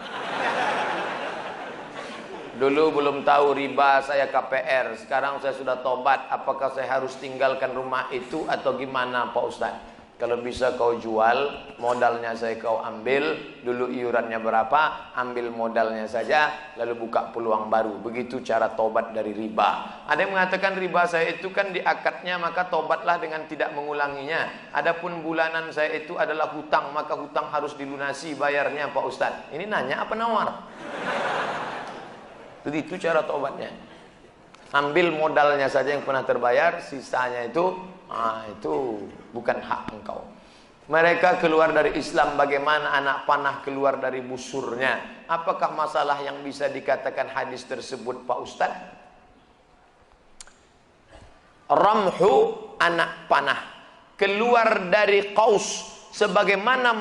Speaker 1: Dulu belum tahu riba, saya KPR. Sekarang saya sudah tobat. Apakah saya harus tinggalkan rumah itu atau gimana Pak Ustaz? Kalau bisa kau jual, modalnya saya kau ambil, dulu iurannya berapa, ambil modalnya saja, lalu buka peluang baru. Begitu cara tobat dari riba. Ada yang mengatakan riba saya itu kan diakatnya, maka tobatlah dengan tidak mengulanginya. Adapun bulanan saya itu adalah hutang, maka hutang harus dilunasi bayarnya Pak Ustaz. Ini nanya apa nawar? Itu cara tobatnya. Ambil modalnya saja yang pernah terbayar, sisanya itu bukan hak engkau. Mereka keluar dari Islam, bagaimana anak panah keluar dari busurnya? Apakah masalah yang bisa dikatakan hadis tersebut Pak Ustaz? Ramhu, anak panah. keluar dari qaus, sebagaimana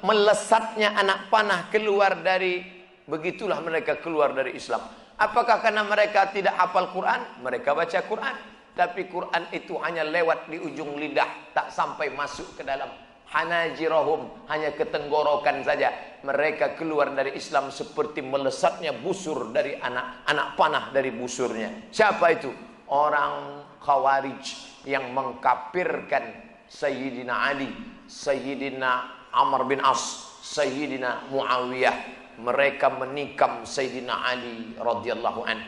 Speaker 1: melesatnya anak panah keluar dari, begitulah mereka keluar dari Islam. Apakah karena mereka tidak hafal Quran? Mereka baca Quran, tapi Quran itu hanya lewat di ujung lidah, tak sampai masuk ke dalam hanajirahum, hanya ke tenggorokan saja. Mereka keluar dari Islam seperti melesatnya busur dari anak panah dari busurnya. Siapa itu? Orang Khawarij yang mengkafirkan Sayyidina Ali, Sayyidina Amr bin As, Sayyidina Muawiyah. Mereka menikam Sayyidina Ali radhiyallahu an.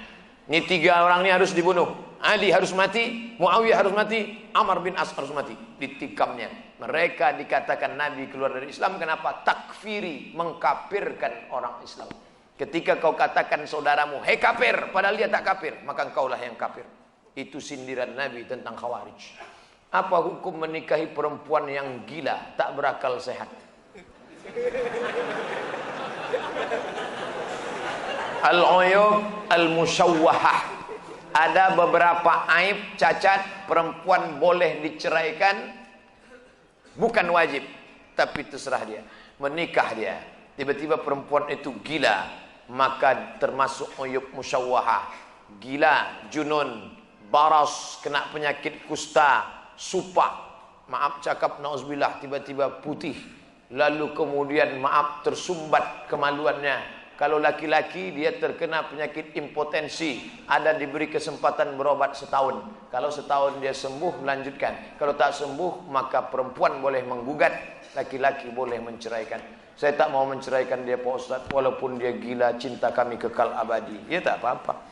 Speaker 1: Ini tiga orang ini harus dibunuh. Ali harus mati, Muawiyah harus mati, Amr bin As harus mati. Ditikamnya. Mereka dikatakan Nabi keluar dari Islam. Kenapa? Takfiri, mengkafirkan orang Islam. Ketika kau katakan saudaramu, hei kafir, padahal dia tak kafir, maka engkaulah yang kafir. Itu sindiran Nabi tentang Khawarij. Apa hukum menikahi perempuan yang gila, tak berakal sehat? Al-uyub al-musyawwahah. Ada beberapa aib, cacat, perempuan boleh diceraikan, bukan wajib, tapi terserah dia. Menikah dia, tiba-tiba perempuan itu gila, maka termasuk uyub musyawwahah. Gila, junun, baras, kena penyakit kusta, supak, maaf cakap nauzubillah, tiba-tiba putih, lalu kemudian maaf tersumbat kemaluannya. Kalau laki-laki dia terkena penyakit impotensi, ada diberi kesempatan berobat setahun. Kalau setahun dia sembuh, melanjutkan. Kalau tak sembuh, maka perempuan boleh menggugat, laki-laki boleh menceraikan. Saya tak mau menceraikan dia Pak Ustaz, walaupun dia gila, cinta kami kekal abadi. Ya tak apa-apa.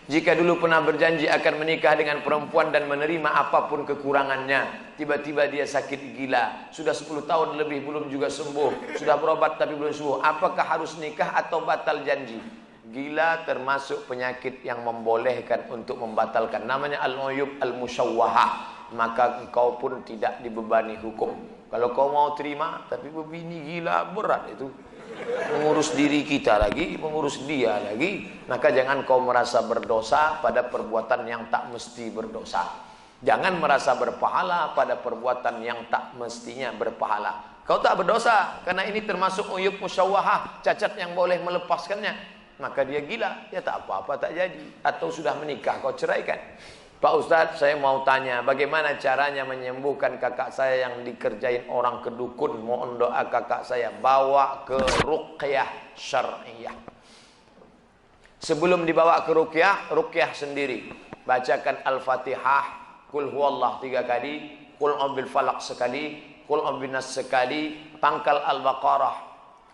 Speaker 1: Jika dulu pernah berjanji akan menikah dengan perempuan dan menerima apapun kekurangannya, tiba-tiba dia sakit gila, sudah 10 tahun lebih belum juga sembuh, sudah berobat tapi belum sembuh, apakah harus nikah atau batal janji? Gila termasuk penyakit yang membolehkan untuk membatalkan, namanya al-uyub al-musyawwahah. Maka engkau pun tidak dibebani hukum. Kalau kau mau terima, tapi begini gila, berat itu, mengurus diri kita lagi, mengurus dia lagi. Maka jangan kau merasa berdosa pada perbuatan yang tak mesti berdosa. Jangan merasa berpahala pada perbuatan yang tak mestinya berpahala. Kau tak berdosa karena ini termasuk uyub musyawwahah, cacat yang boleh melepaskannya. Maka dia gila, ya tak apa-apa, tak jadi. Atau sudah menikah, kau ceraikan. Pak Ustadz, saya mau tanya, bagaimana caranya menyembuhkan kakak saya yang dikerjain orang ke dukun? Mohon doa kakak saya, bawa ke ruqyah syar'iyah. Sebelum dibawa ke ruqyah sendiri. Bacakan Al-Fatihah, Qul huwallah 3 kali, Qul a'udzu falaq sekali, Qul a'udzu nas sekali, pangkal Al-Baqarah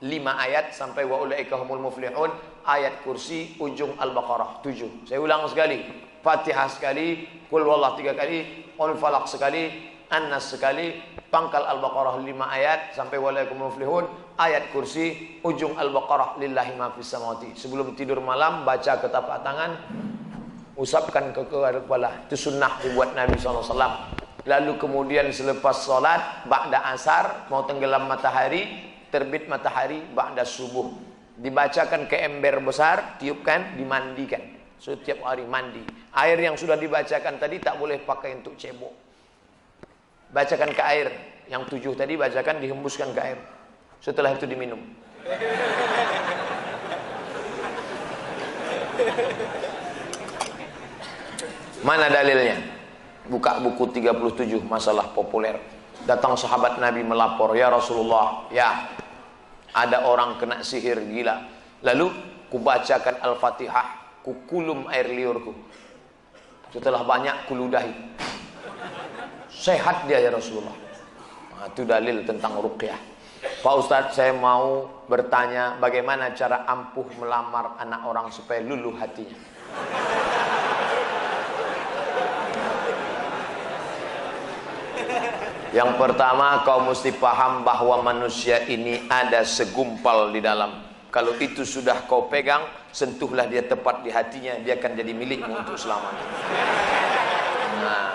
Speaker 1: 5 ayat sampai wa ulaika humul muflihun, ayat kursi ujung Al-Baqarah 7. Saya ulang sekali. Fatihah sekali, Qul huwallah 3 kali, Qul falaq sekali, An-Nas sekali, pangkal Al-Baqarah 5 ayat sampai walaikum muflihun, ayat kursi ujung Al-Baqarah lillahi ma fis samawati. Sebelum tidur malam baca ke tapak tangan, usapkan ke kepala. Itu sunnah dibuat Nabi SAW. Lalu kemudian selepas salat ba'da asar, mau tenggelam matahari, terbit matahari ba'da subuh, dibacakan ke ember besar, tiupkan, dimandikan. Setiap hari mandi. Air yang sudah dibacakan tadi tak boleh pakai untuk cebok. Bacakan ke air. Yang 7 tadi bacakan, dihembuskan ke air. Setelah itu diminum. Mana dalilnya? Buka buku 37 masalah populer. Datang sahabat Nabi melapor, ya Rasulullah, ya ada orang kena sihir gila. Lalu kubacakan Al-Fatihah, kukulum air liurku. Setelah banyak kuludahi, sehat dia ya Rasulullah. Nah, itu dalil tentang ruqyah. Pak Ustadz, saya mau bertanya, bagaimana cara ampuh melamar anak orang supaya luluh hatinya? Yang pertama, kau mesti paham bahwa manusia ini ada segumpal di dalam. Kalau itu sudah kau pegang, sentuhlah dia tepat di hatinya, dia akan jadi milikmu untuk selamanya. Nah,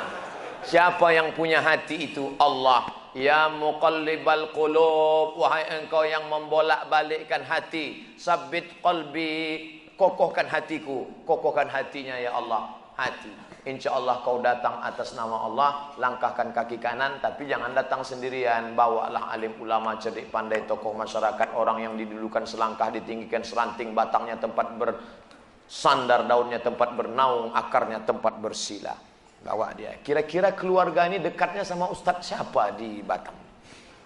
Speaker 1: siapa yang punya hati itu? Allah. Ya muqallibal qulub, wahai engkau yang membolak-balikkan hati, sabbit qalbi, kokohkan hatiku. Kokohkan hatinya ya Allah. Hati. insya Allah kau datang atas nama Allah, langkahkan kaki kanan, tapi jangan datang sendirian. Bawalah alim ulama, cerdik pandai, tokoh masyarakat, orang yang didulukan selangkah, ditinggikan seranting, batangnya tempat bersandar, daunnya tempat bernaung, akarnya tempat bersila. Bawa dia. Kira-kira keluarga ini dekatnya sama Ustadz siapa di Batam?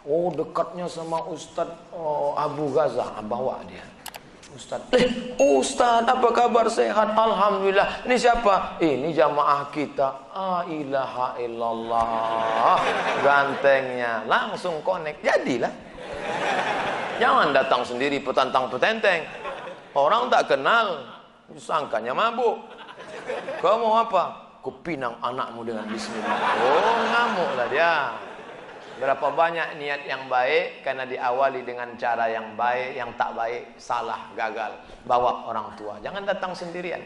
Speaker 1: Oh, dekatnya sama Ustadz Abu Ghazah. Bawa dia. Ustadz, Ustadz apa kabar, sehat? Alhamdulillah. Ini siapa? Ini jamaah kita. Ilaha illallah. Gantengnya langsung connect. Jadilah. Jangan datang sendiri petantang petenteng. Orang tak kenal, sangkanya mabuk. Kau mau apa? Kupinang anakmu dengan bismillah. Oh, ngamuklah dia. Berapa banyak niat yang baik karena diawali dengan cara yang baik, yang tak baik salah, gagal. Bawa orang tua, jangan datang sendirian.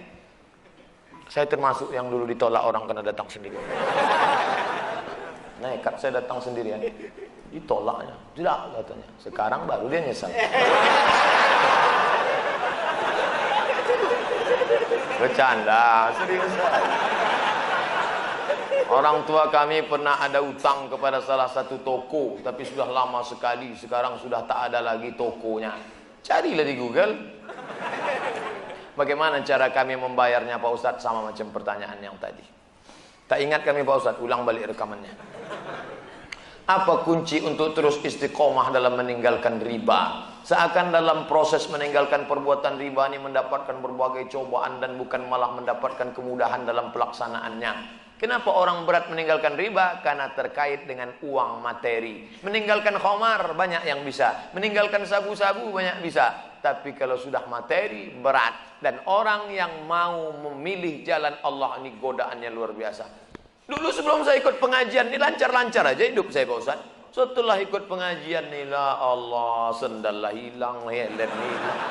Speaker 1: Saya termasuk yang dulu ditolak orang karena datang sendirian. Nekat saya datang sendirian, ditolaknya, tidak katanya. Sekarang baru dia nyesal. Bercanda, serius. Orang tua kami pernah ada utang kepada salah satu toko, tapi sudah lama sekali. Sekarang sudah tak ada lagi tokonya. Carilah di Google. Bagaimana cara kami membayarnya Pak Ustadz? Sama macam pertanyaan yang tadi. Tak ingat kami Pak Ustadz? Ulang balik rekamannya. Apa kunci untuk terus istiqomah dalam meninggalkan riba? Seakan dalam proses meninggalkan perbuatan riba ini mendapatkan berbagai cobaan dan bukan malah mendapatkan kemudahan dalam pelaksanaannya. Kenapa orang berat meninggalkan riba? Karena terkait dengan uang materi. Meninggalkan khamar banyak yang bisa, meninggalkan sabu-sabu banyak bisa. Tapi kalau sudah materi berat. Dan orang yang mau memilih jalan Allah ini godaannya luar biasa. Dulu sebelum saya ikut pengajian ini lancar-lancar aja hidup saya Pak Ustaz. Setelah ikut pengajian nih la Allah, sendal lah hilang, helm hilang.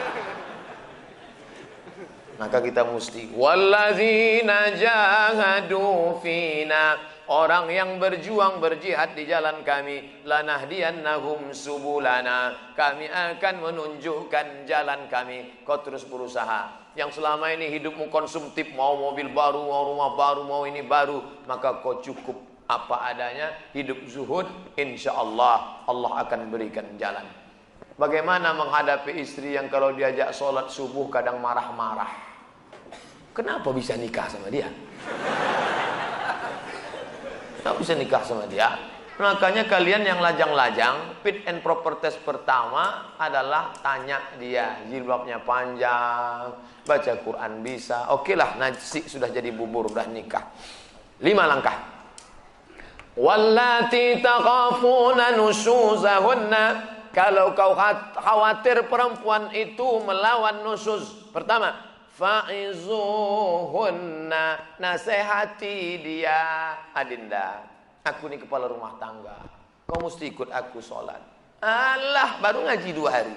Speaker 1: Maka kita mesti walladzina jahadu fina, orang yang berjuang berjihad di jalan kami, lanahdiyannahum subulana, kami akan menunjukkan jalan kami. Kau terus berusaha. Yang selama ini hidupmu konsumtif, mau mobil baru, mau rumah baru, mau ini baru, maka kau cukup apa adanya, hidup zuhud, insya Allah Allah akan berikan jalan. Bagaimana menghadapi istri yang kalau diajak sholat subuh kadang marah-marah? Kenapa bisa nikah sama dia? Kenapa bisa nikah sama dia? Makanya kalian yang lajang-lajang, fit and proper test pertama adalah tanya dia, jilbabnya panjang, baca Quran bisa. Oke lah, nasi sudah jadi bubur, udah nikah. 5 langkah. Wallati takhafuna nusyuzahunna, kalau kau khawatir perempuan itu melawan nusuz, pertama, fa'izuhunna, nasihati dia. Adinda, aku ini kepala rumah tangga, kau mesti ikut aku sholat. Alah, baru ngaji 2 hari.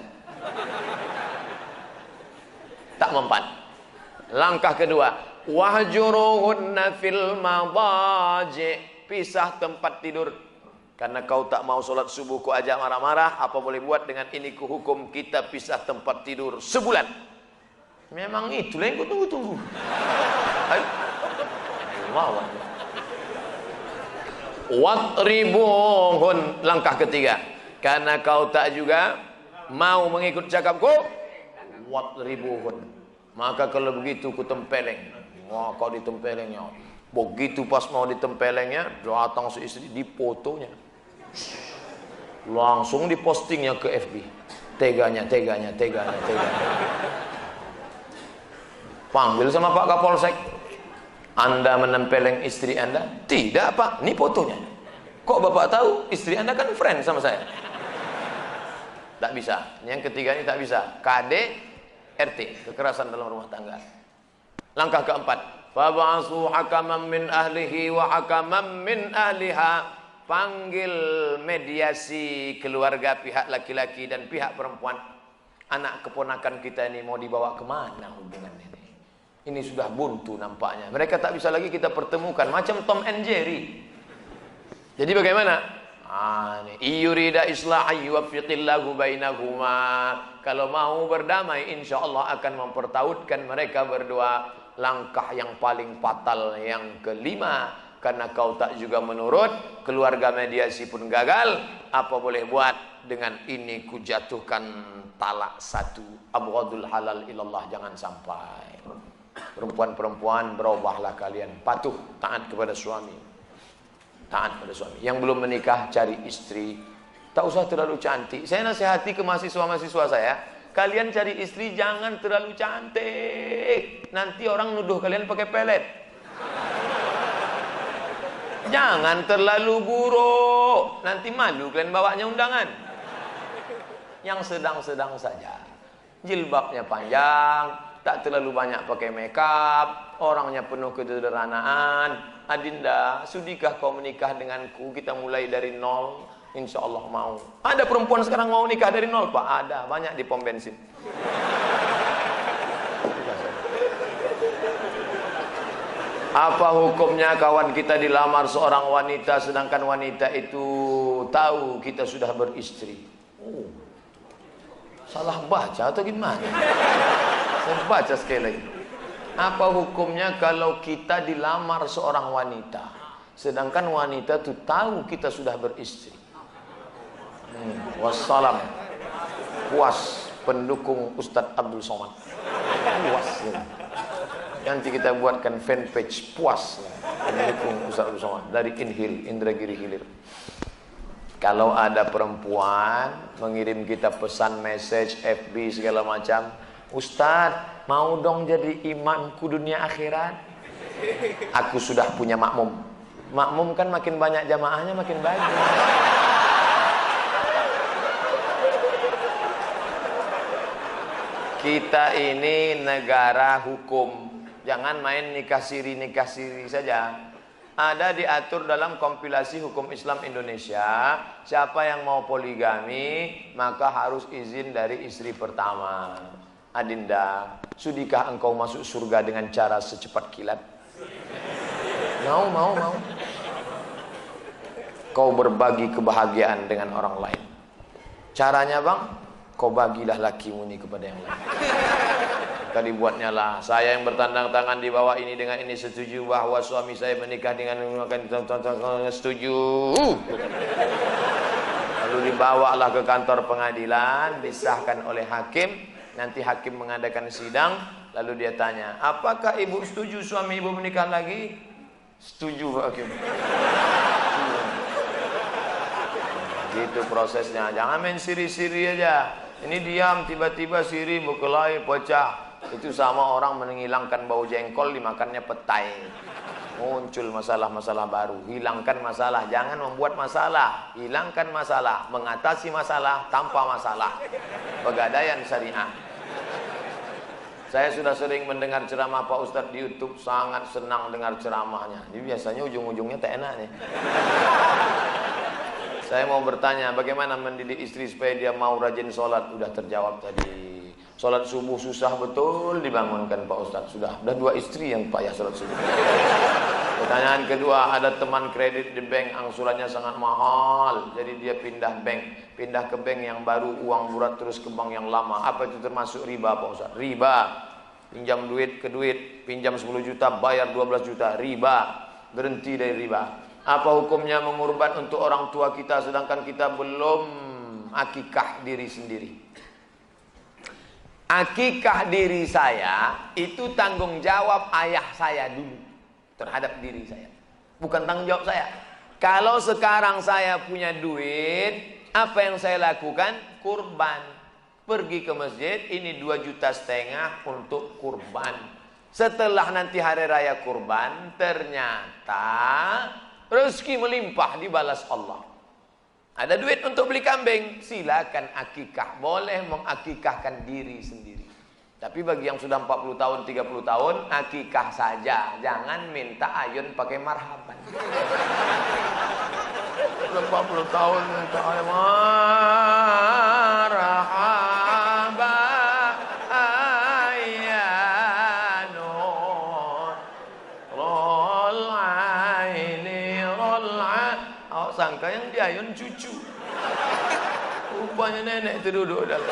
Speaker 1: Tak mempan. Langkah kedua, wahjuruhunna fil madaji, pisah tempat tidur. Karena kau tak mau sholat subuh, kau ajak marah-marah, apa boleh buat dengan ini ku hukum kita pisah tempat tidur sebulan. Memang itulah yang kau tunggu-tunggu. Ayo. Lawan. Watribuhun, langkah ketiga. Karena kau tak juga mau mengikut cakapku, watribuhun, maka kalau begitu ku tempeleng. Wah, kau ditempelengnya. Begitu pas mau ditempelengnya, datang si istri, dipotonya. Langsung dipostingnya ke FB. Teganya. Panggil sama Pak Kapolsek. Anda menempeleng istri Anda? Tidak Pak, ini fotonya. Kok Bapak tahu? Istri Anda kan friend sama saya. Tak bisa. Yang ketiga ini tak bisa. KDRT, kekerasan dalam rumah tangga. Langkah keempat, fab'asu hakaman min ahlihi wa hakaman min ahliha, panggil mediasi keluarga pihak laki-laki dan pihak perempuan. Anak keponakan kita ini mau dibawa kemana hubungan ini? Ini sudah buntu nampaknya. Mereka tak bisa lagi kita pertemukan, macam Tom and Jerry. Jadi bagaimana? Iyurida islahi yuwaffiqillahu bainahuma. Kalau mau berdamai, insya Allah akan mempertautkan mereka berdua. langkah yang paling fatal yang kelima, karena kau tak juga menurut, keluarga mediasi pun gagal. Apa boleh buat? Dengan ini kujatuhkan talak satu. Abghadul halal ilallah, jangan sampai. Perempuan-perempuan, berubahlah kalian, patuh, taat kepada suami. Taat pada suami. Yang belum menikah, cari istri. Tak usah terlalu cantik. Saya nasihati ke mahasiswa-mahasiswa saya, kalian cari istri jangan terlalu cantik. Nanti orang nuduh kalian pakai pelet. Jangan terlalu buruk, nanti malu kalian bawanya undangan. Yang sedang-sedang saja. Jilbabnya panjang, tak terlalu banyak pakai makeup, orangnya penuh kesederhanaan. Adinda, sudikah kau menikah denganku? Kita mulai dari nol, insya Allah mau. Ada perempuan sekarang mau nikah dari nol, Pak? Ada, banyak di pom bensin. Apa hukumnya kawan kita dilamar seorang wanita, sedangkan wanita itu tahu kita sudah beristri? Oh, salah baca atau gimana? Saya baca sekali lagi. Apa hukumnya kalau kita dilamar seorang wanita, sedangkan wanita itu tahu kita sudah beristri? Wassalam. Puas pendukung Ustadz Abdul Somad. Puas. Nanti kita buatkan fanpage puas pendukung Ustadz Abdul Somad dari Inhil, Indragiri Hilir. Kalau ada perempuan mengirim kita pesan message FB segala macam, Ustadz mau dong jadi imamku dunia akhirat. Aku sudah punya makmum. Makmum kan makin banyak jamaahnya makin bagus. Kita ini negara hukum. Jangan main nikah siri saja. Ada diatur dalam kompilasi hukum Islam Indonesia, siapa yang mau poligami maka harus izin dari istri pertama. Adinda, sudikah engkau masuk surga dengan cara secepat kilat? Mau. Kau berbagi kebahagiaan dengan orang lain. Caranya bang, kau bagilah lakimu ini kepada yang lain. Tadi buatnya lah, saya yang bertandang tangan di bawah ini dengan ini setuju bahwa suami saya menikah dengan setuju. Lalu dibawalah ke kantor pengadilan, disahkan oleh hakim. Nanti hakim mengadakan sidang, lalu dia tanya, apakah ibu setuju suami ibu menikah lagi? Setuju Pak Hakim. Gitu prosesnya, jangan main siri-siri aja. Ini diam, tiba-tiba siri berkelahi pecah. Itu sama orang menghilangkan bau jengkol dimakannya petai. Muncul masalah-masalah baru. Hilangkan masalah, jangan membuat masalah. Hilangkan masalah, mengatasi masalah tanpa masalah. Pegadaian syariah. Saya sudah sering mendengar ceramah Pak Ustadz di YouTube, sangat senang dengar ceramahnya. Jadi biasanya ujung-ujungnya tak enak nih. Saya mau bertanya, bagaimana mendidik istri supaya dia mau rajin sholat? Udah terjawab tadi. Sholat subuh susah betul dibangunkan Pak Ustadz. Sudah 2 istri yang payah sholat subuh. Pertanyaan kedua, ada teman kredit di bank, angsurannya sangat mahal. Jadi dia pindah ke bank yang baru, uang burat terus ke bank yang lama. Apa itu termasuk riba Pak Ustadz? Riba. Pinjam duit ke duit, pinjam 10 juta, bayar 12 juta, riba. Berhenti dari riba. Apa hukumnya mengurban untuk orang tua kita sedangkan kita belum akikah diri sendiri? Akikah diri saya itu tanggung jawab ayah saya dulu terhadap diri saya, bukan tanggung jawab saya. Kalau sekarang saya punya duit, apa yang saya lakukan? Kurban. Pergi ke masjid, ini 2,5 juta untuk kurban. Setelah nanti hari raya kurban, ternyata rezeki melimpah dibalas Allah. Ada duit untuk beli kambing, silakan akikah. Boleh mengakikahkan diri sendiri. Tapi bagi yang sudah 40 tahun, 30 tahun, akikah saja. Jangan minta ayun pakai marhaban. Sudah 40 tahun minta ayun marhaban. Ayanun. Rol aini rol aini. Awak sangka yang diayun cucu. Rupanya nenek itu duduk dalam.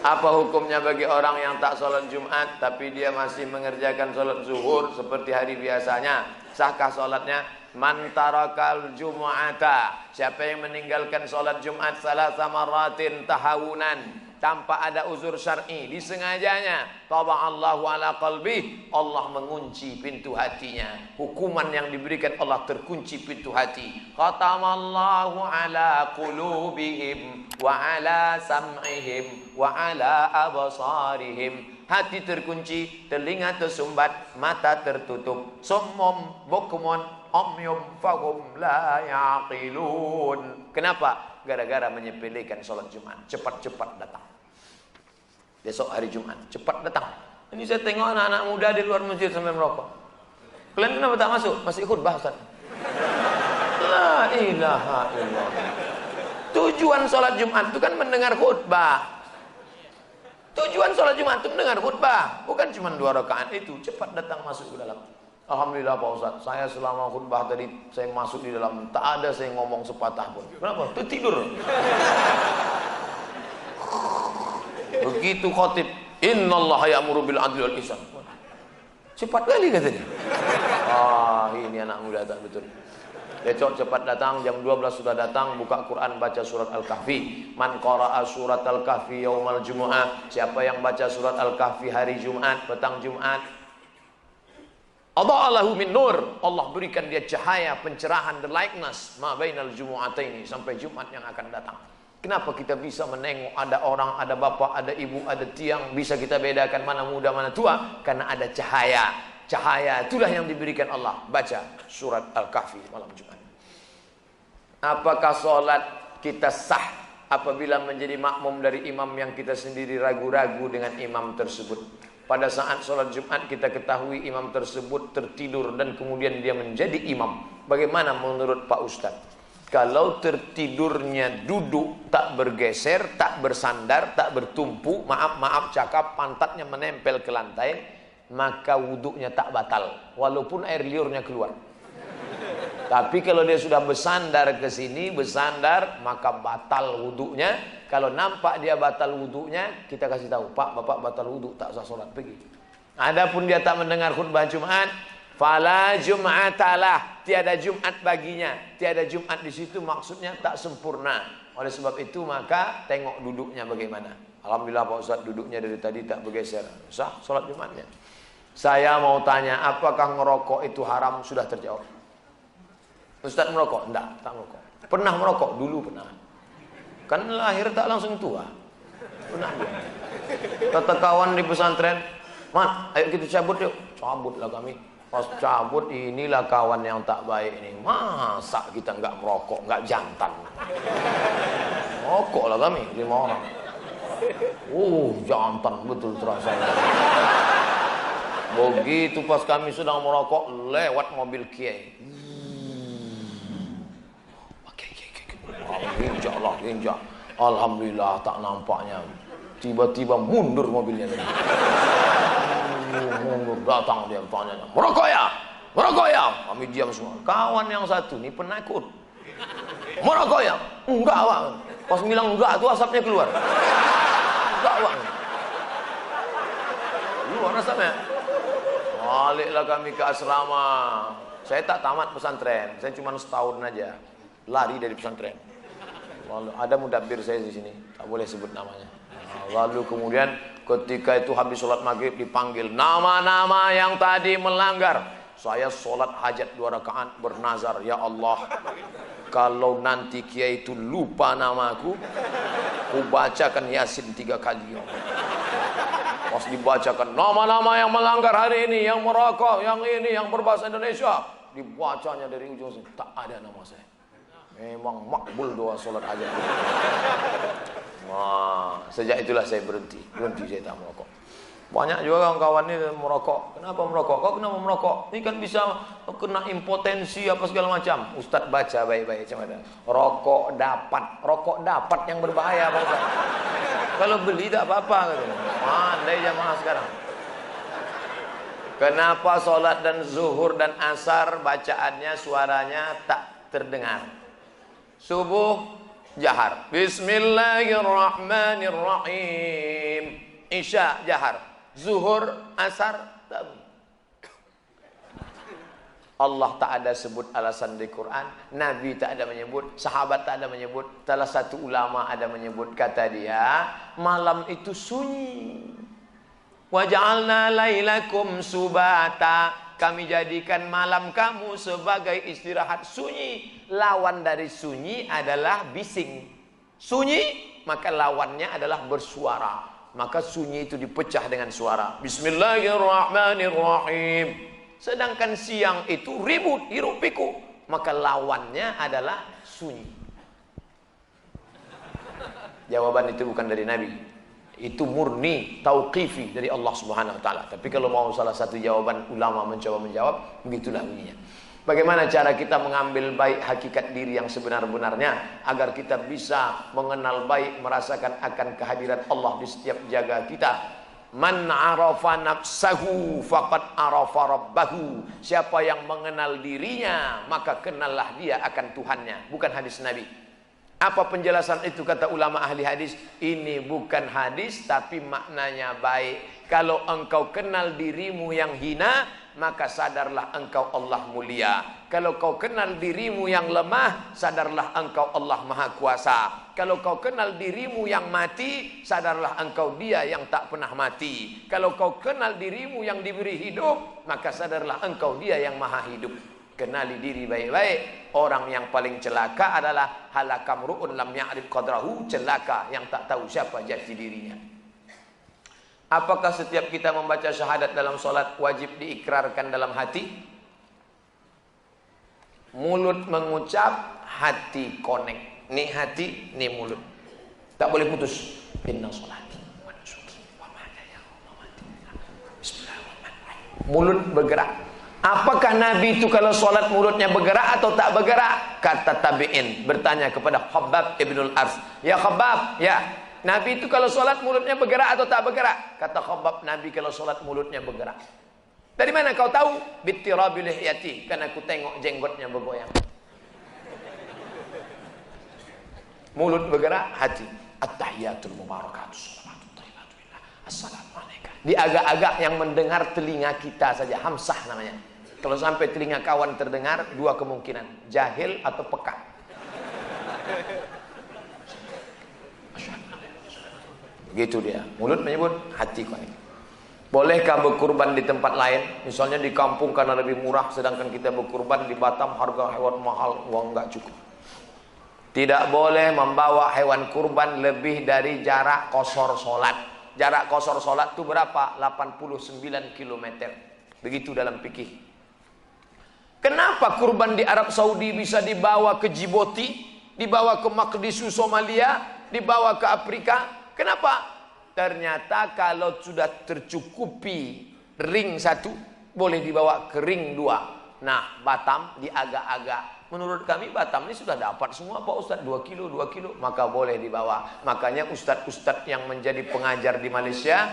Speaker 1: Apa hukumnya bagi orang yang tak sholat Jumat tapi dia masih mengerjakan sholat zuhur seperti hari biasanya? Sahkah sholatnya? Man tarakal jumu'ata, siapa yang meninggalkan sholat Jumat salasa maratin tahawunan, tanpa ada uzur syar'i, disengajanya, taba'allahu ala qalbih, Allah mengunci pintu hatinya. Hukuman yang diberikan Allah, terkunci pintu hati. Khatamallahu ala qulubihim wa ala sam'ihim wa ala absarihim. Hati terkunci, telinga tersumbat, mata tertutup. Summum bukmun umyum fahum la yaqilun. Kenapa? Gara-gara menyepelekan sholat Jumat. Cepat-cepat datang. Besok hari Jumat, cepat datang. Ini saya tengok anak-anak muda di luar masjid sampai merokok. Kalian kenapa tak masuk? Masih khutbah Ustaz. La ilaha illallah. Tujuan sholat Jumat itu kan mendengar khutbah. Tujuan sholat Jumat itu mendengar khutbah, bukan cuma 2 rakaat itu. Cepat datang masuk ke dalam. Alhamdulillah Pak Ustaz, saya selama khutbah tadi saya masuk di dalam, tak ada saya ngomong sepatah pun. Kenapa? Tertidur. Begitu khotib, innallaha ya'muru bil adli wal ihsan. Cepat kali katanya. Ini anak muda tak betul. Besok cepat datang, jam 12 sudah datang, buka Quran, baca surat Al-Kahfi. Man qara'a surat Al-Kahfi yaumal jumu'ah, siapa yang baca surat Al-Kahfi hari Jumat, petang Jumat, adha'alahu min nur, Allah berikan dia cahaya, pencerahan, the likeness ma bainal jumu'ataini, sampai Jumat yang akan datang. Kenapa kita bisa menengok ada orang, ada bapak, ada ibu, ada tiang, bisa kita bedakan mana muda, mana tua? Karena ada cahaya. Cahaya itulah yang diberikan Allah. Baca surat Al-Kahfi malam Jumat. Apakah sholat kita sah apabila menjadi makmum dari imam yang kita sendiri ragu-ragu dengan imam tersebut? Pada saat sholat Jumat kita ketahui imam tersebut tertidur dan kemudian dia menjadi imam. Bagaimana menurut Pak Ustadz? Kalau tertidurnya duduk, tak bergeser, tak bersandar, tak bertumpu, maaf cakap, pantatnya menempel ke lantai, maka wuduknya tak batal, walaupun air liurnya keluar. Tapi kalau dia sudah bersandar ke sini, maka batal wuduknya. Kalau nampak dia batal wuduknya, kita kasih tahu, Pak, Bapak batal wuduk, tak usah sholat, pergi. Adapun dia tak mendengar khutbah Jumat, fala jum'atalah, tiada Jumat baginya. Tiada Jumat di situ maksudnya tak sempurna. Oleh sebab itu maka tengok duduknya bagaimana. Alhamdulillah Pak Ustaz duduknya dari tadi tak bergeser, sah sholat Jumatnya. Saya mau tanya, apakah ngerokok itu haram? Sudah terjawab. Ustaz merokok? Enggak, tak merokok. Pernah merokok? Dulu pernah. Kan lahir tak langsung tua. Pernah dia. Kata kawan di pesantren, Mat, ayo kita cabut yuk. Cabutlah kami. Pas cabut, inilah kawan yang tak baik ini. Masa kita enggak merokok, enggak jantan. Merokoklah kami, 5 orang. Jantan betul terasa. Begitu pas kami sedang merokok, lewat mobil kiai. Injak. Alhamdulillah tak nampaknya. Tiba-tiba mundur mobilnya. Mundur, datang dia tanya, merokok ya? Merokok ya? Kami diam semua. Kawan yang satu ini penakut. Merokok ya? Enggak, Pak. Pas bilang enggak, tuh asapnya keluar. Enggak, Pak. Keluar asapnya. Baliklah kami ke asrama. Saya tak tamat pesantren, saya cuma setahun aja. Lari dari pesantren. Lalu ada mudabbir saya di sini, tak boleh sebut namanya. Lalu kemudian ketika itu habis sholat maghrib dipanggil nama-nama yang tadi melanggar. Saya sholat hajat 2 rakaat bernazar, ya Allah, kalau nanti kiai itu lupa namaku, ku bacakan Yasin 3 kali. Pas dibacakan nama-nama yang melanggar hari ini, yang merokok, yang ini, yang berbahasa Indonesia, dibacanya dari ujung sini, tak ada nama saya. Memang makbul doa sholat hajat. Sejak itulah saya berhenti saya tak merokok. Banyak juga kawan-kawan ini merokok. Kenapa merokok? Kau kenapa merokok? Ini kan bisa kena impotensi apa segala macam. Ustadz baca baik-baik macam mana. Rokok dapat yang berbahaya Pak Ustadz. Kalau beli tak apa-apa gitu. Pandai jamaah sekarang. Kenapa sholat dan zuhur dan asar bacaannya suaranya tak terdengar? Subuh jahar. Bismillahirrahmanirrahim. Isya jahar. Zuhur, asar, tabung. Allah tak ada sebut alasan di Quran, Nabi tak ada menyebut, sahabat tak ada menyebut, salah satu ulama ada menyebut, kata dia, malam itu sunyi. Wa ja'alna lailakum subata, kami jadikan malam kamu sebagai istirahat. Sunyi, lawan dari sunyi adalah bising. Sunyi, maka lawannya adalah bersuara. Maka sunyi itu dipecah dengan suara. Bismillahirrahmanirrahim. Sedangkan siang itu ribut, hiruk pikuk, maka lawannya adalah sunyi. Jawaban itu bukan dari Nabi, itu murni tauqifi dari Allah Subhanahu wa taala. Tapi kalau mau salah satu jawaban ulama mencoba menjawab, begitulah bunyinya. Bagaimana cara kita mengambil baik hakikat diri yang sebenar-benarnya agar kita bisa mengenal baik, merasakan akan kehadirat Allah di setiap jaga kita. Man arafa nafsahu faqad arafa rabbahu. Siapa yang mengenal dirinya, maka kenallah dia akan Tuhannya. Bukan hadis Nabi. Apa penjelasan itu kata ulama ahli hadis? Ini bukan hadis tapi maknanya baik. Kalau engkau kenal dirimu yang hina, maka sadarlah engkau Allah mulia. Kalau kau kenal dirimu yang lemah, sadarlah engkau Allah maha kuasa. Kalau kau kenal dirimu yang mati, sadarlah engkau dia yang tak pernah mati. Kalau kau kenal dirimu yang diberi hidup, maka sadarlah engkau dia yang maha hidup. Kenali diri baik-baik. Orang yang paling celaka adalah halakam ru'un lam ya'rif qadrahu, celaka yang tak tahu siapa jati dirinya. Apakah setiap kita membaca syahadat dalam solat wajib diikrarkan dalam hati? Mulut mengucap, hati connect. Nih hati, nih mulut. Tak boleh putus. Inna sholati wa nusuki wa mahyaya wa mamati. Bismillahirrahmanirrahim. Mulut bergerak. Apakah Nabi itu kalau sholat mulutnya bergerak atau tak bergerak? Kata tabi'in bertanya kepada Khabbab ibnul Ars. Ya Khabbab, ya, Nabi itu kalau sholat mulutnya bergerak atau tak bergerak? Kata Khabbab, Nabi kalau sholat mulutnya bergerak. Dari mana kau tahu? Bittirabi lihyati, karena aku tengok jenggotnya bergoyang. Mulut bergerak, hati. At-tahiyatul mubarakatuh shalawatut thayyibatu billah. Assalamualaikum. Di agak-agak yang mendengar telinga kita saja, hamsah namanya. Kalau sampai telinga kawan terdengar, dua kemungkinan, jahil atau peka. Begitu dia. Mulut menyebut, hati konek. Bolehkah berkurban di tempat lain? Misalnya di kampung karena lebih murah, sedangkan kita berkurban di Batam harga hewan mahal, uang nggak cukup. Tidak boleh membawa hewan kurban lebih dari jarak qashar sholat. Jarak qashar sholat itu berapa? 89 km. Begitu dalam fikih. Kenapa kurban di Arab Saudi bisa dibawa ke Djibouti, dibawa ke Mogadishu Somalia, dibawa ke Afrika? Kenapa? Ternyata kalau sudah tercukupi ring satu, boleh dibawa ke ring dua. Nah, Batam di agak-agak. Menurut kami Batam ini sudah dapat semua Pak Ustadz, 2 kilo, maka boleh dibawa. Makanya ustadz-ustadz yang menjadi pengajar di Malaysia,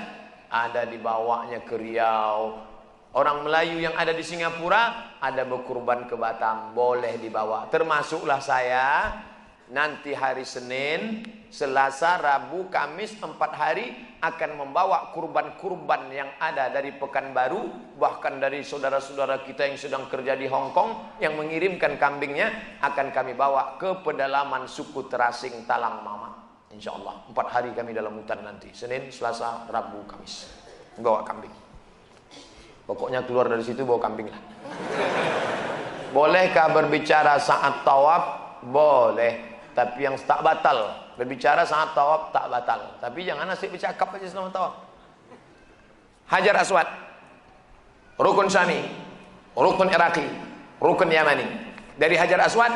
Speaker 1: ada dibawanya ke Riau. Orang Melayu yang ada di Singapura, ada berkurban ke Batam, boleh dibawa. Termasuklah saya, nanti hari Senin, Selasa, Rabu, Kamis, 4 hari akan membawa kurban-kurban yang ada dari Pekanbaru, bahkan dari saudara-saudara kita yang sedang kerja di Hong Kong yang mengirimkan kambingnya, akan kami bawa ke pedalaman suku Terasing Talang Mama. Insya Allah 4 hari kami dalam hutan nanti, Senin, Selasa, Rabu, Kamis, bawa kambing. Pokoknya keluar dari situ bawa kambing lah. Bolehkah berbicara saat tawaf? Boleh, tapi yang tak batal. Berbicara saat tawaf tak batal, tapi jangan asik bercakap aja selama tawaf. Hajar Aswad, rukun Syami, rukun Iraqi, rukun Yamani. Dari Hajar Aswad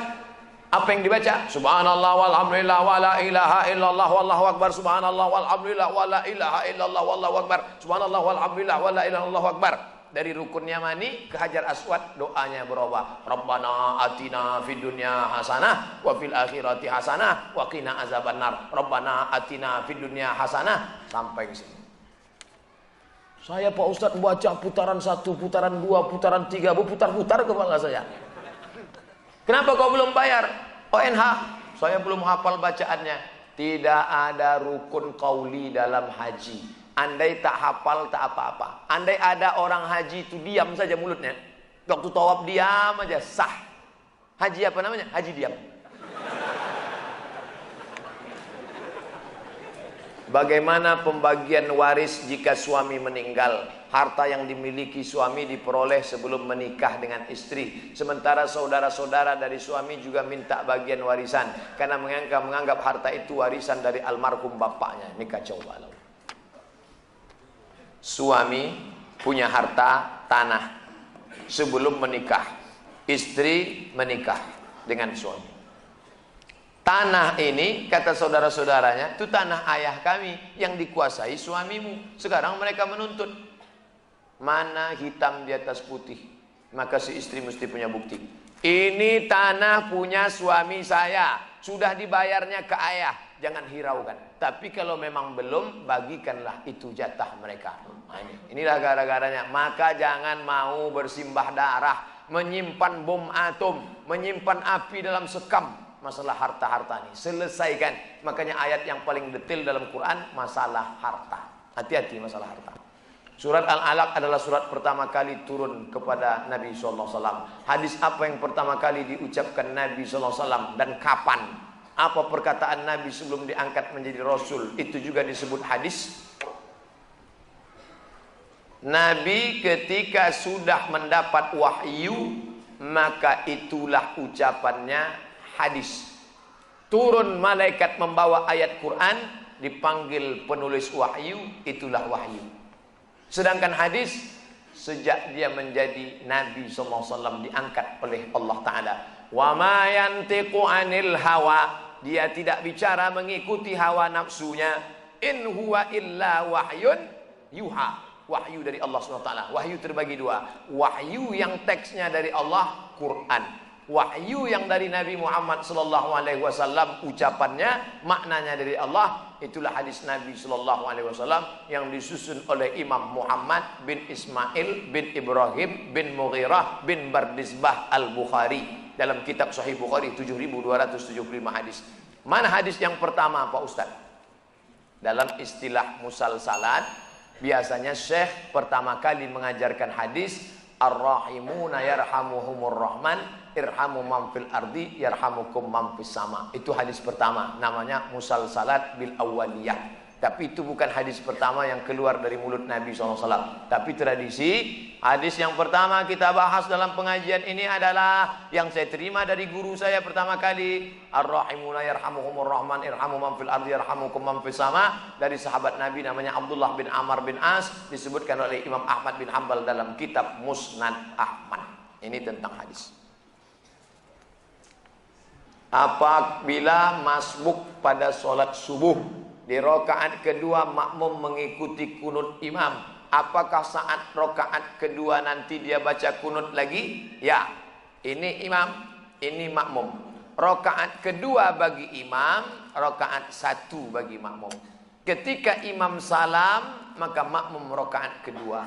Speaker 1: apa yang dibaca? Subhanallah walhamdulillah wala ilaha illallah wallahu akbar. Subhanallah walhamdulillah wala ilaha illallah wallahu akbar. Subhanallah walhamdulillah wala ilaha illallah akbar. Dari rukun Yamani ke Hajar Aswad doanya berubah. Rabbana atina fid dunya hasanah wa fil akhirati hasanah wa qina azabannar. Rabbana atina fid dunya hasanah sampai ke sini. Saya Pak Ustadz baca putaran 1, putaran 2, putaran 3, berputar-putar kepala saya. Kenapa kau belum bayar? ONH saya belum hafal bacaannya. Tidak ada rukun qauli dalam haji. Andai tak hafal tak apa-apa. Andai ada orang haji itu diam saja mulutnya. Waktu tawaf diam aja sah. Haji apa namanya? Haji diam. Bagaimana pembagian waris jika suami meninggal? Harta yang dimiliki suami diperoleh sebelum menikah dengan istri. Sementara saudara-saudara dari suami juga minta bagian warisan. Karena menganggap harta itu warisan dari almarhum bapaknya. Ini kacau balau. Suami punya harta tanah sebelum menikah. Istri menikah dengan suami. Tanah ini, kata saudara-saudaranya, itu tanah ayah kami yang dikuasai suamimu. Sekarang mereka menuntut. Mana hitam di atas putih? Maka si istri mesti punya bukti. Ini tanah punya suami saya. Sudah dibayarnya ke ayah. Jangan hiraukan. Tapi kalau memang belum, bagikanlah itu jatah mereka. Nah, inilah gara-garanya. Maka jangan mau bersimbah darah, menyimpan bom atom, menyimpan api dalam sekam. Masalah harta-harta ini selesaikan. Makanya ayat yang paling detail dalam Quran masalah harta. Hati-hati masalah harta. Surat Al-Alaq adalah surat pertama kali turun kepada Nabi SAW. Hadis apa yang pertama kali diucapkan Nabi SAW dan kapan? Apa perkataan Nabi sebelum diangkat menjadi Rasul? Itu juga disebut hadis. Nabi ketika sudah mendapat wahyu, maka itulah ucapannya hadis. Turun malaikat membawa ayat Quran, dipanggil penulis wahyu, itulah wahyu. Sedangkan hadis, sejak dia menjadi Nabi SAW diangkat oleh Allah Ta'ala. Wa ma yantiqu anil hawa, dia tidak bicara mengikuti hawa nafsunya. In huwa illa wahyun yuha, wahyu dari Allah SWT. Wahyu terbagi dua. Wahyu yang teksnya dari Allah, Quran. Wahyu yang dari Nabi Muhammad SAW, ucapannya, maknanya dari Allah, itulah hadis Nabi SAW yang disusun oleh Imam Muhammad bin Ismail bin Ibrahim bin Mughirah bin Bardizbah Al-Bukhari dalam kitab Sahih Bukhari 7275 hadis. Mana hadis yang pertama Pak Ustaz? Dalam istilah musalsalat, biasanya syekh pertama kali mengajarkan hadis, Ar-Rahimuna yarhamuhumur Rahman, irhamu man fil ardi yarhamukum man fis sama. Itu hadis pertama, namanya musalsalat bil awwaliyah. Tapi itu bukan hadis pertama yang keluar dari mulut Nabi SAW. Tapi tradisi, hadis yang pertama kita bahas dalam pengajian ini adalah yang saya terima dari guru saya pertama kali, Ar-Rahimuna yarhamuhumur Rahman, irhamu man fil ardi yarhamukum man fis sama, dari sahabat Nabi namanya Abdullah bin Amr bin As, disebutkan oleh Imam Ahmad bin Hanbal dalam kitab Musnad Ahmad. Ini tentang hadis. Apabila masbuk pada sholat subuh, di rakaat kedua makmum mengikuti kunut imam, apakah saat rakaat kedua nanti dia baca kunut lagi? Ya, ini imam, ini makmum. Rakaat kedua bagi imam, rakaat satu bagi makmum. Ketika imam salam, maka makmum rakaat kedua.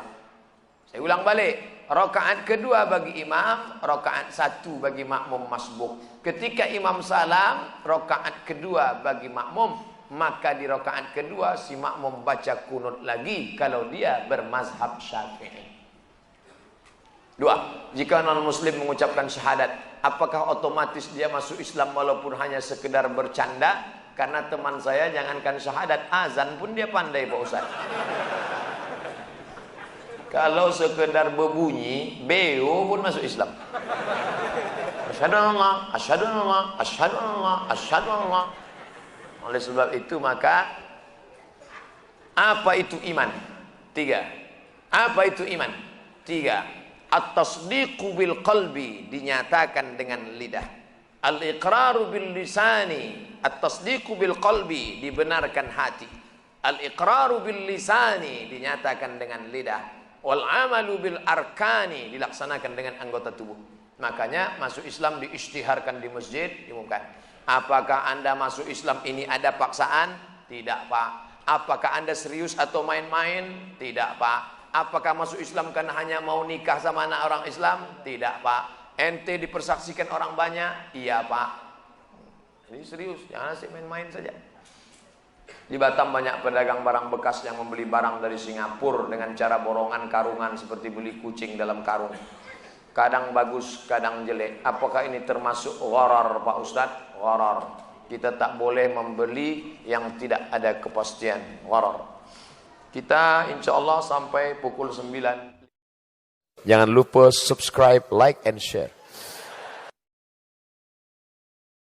Speaker 1: Saya ulang balik, rakaat kedua bagi imam, rakaat satu bagi makmum masbuk. Ketika imam salam, rakaat kedua bagi makmum, maka di rakaat kedua si makmum baca kunut lagi kalau dia bermazhab Syafi'i. Dua, jika non muslim mengucapkan syahadat, apakah otomatis dia masuk Islam walaupun hanya sekedar bercanda? Karena teman saya jangankan syahadat, azan pun dia pandai Pak Ustaz. Kalau sekedar berbunyi, beo pun masuk Islam. Asyhadu Allah, asyhadu Allah, asyhadu Allah, asyhadu Allah. Oleh sebab itu maka apa itu iman? Tiga. Apa itu iman? Tiga. At-tasdiqu bil qalbi, dinyatakan dengan lidah. Al-iqraru bil lisani, at-tasdiqu bil qalbi, dibenarkan hati. Al-iqraru bil lisani, dinyatakan dengan lidah. Wal amalu bil arkani, dilaksanakan dengan anggota tubuh. Makanya masuk Islam diisytiharkan di masjid, diumumkan. Apakah Anda masuk Islam ini ada paksaan? Tidak Pak. Apakah Anda serius atau main-main? Tidak Pak. Apakah masuk Islam karena hanya mau nikah sama anak orang Islam? Tidak Pak. Ente dipersaksikan orang banyak? Iya Pak. Jadi serius, jangan asik main-main saja. Di Batam banyak pedagang barang bekas yang membeli barang dari Singapura dengan cara borongan karungan seperti beli kucing dalam karung. Kadang bagus, kadang jelek. Apakah ini termasuk gharar, Pak Ustadz? Gharar. Kita tak boleh membeli yang tidak ada kepastian. Gharar. Kita insya Allah sampai pukul 9. Jangan lupa subscribe, like, and share.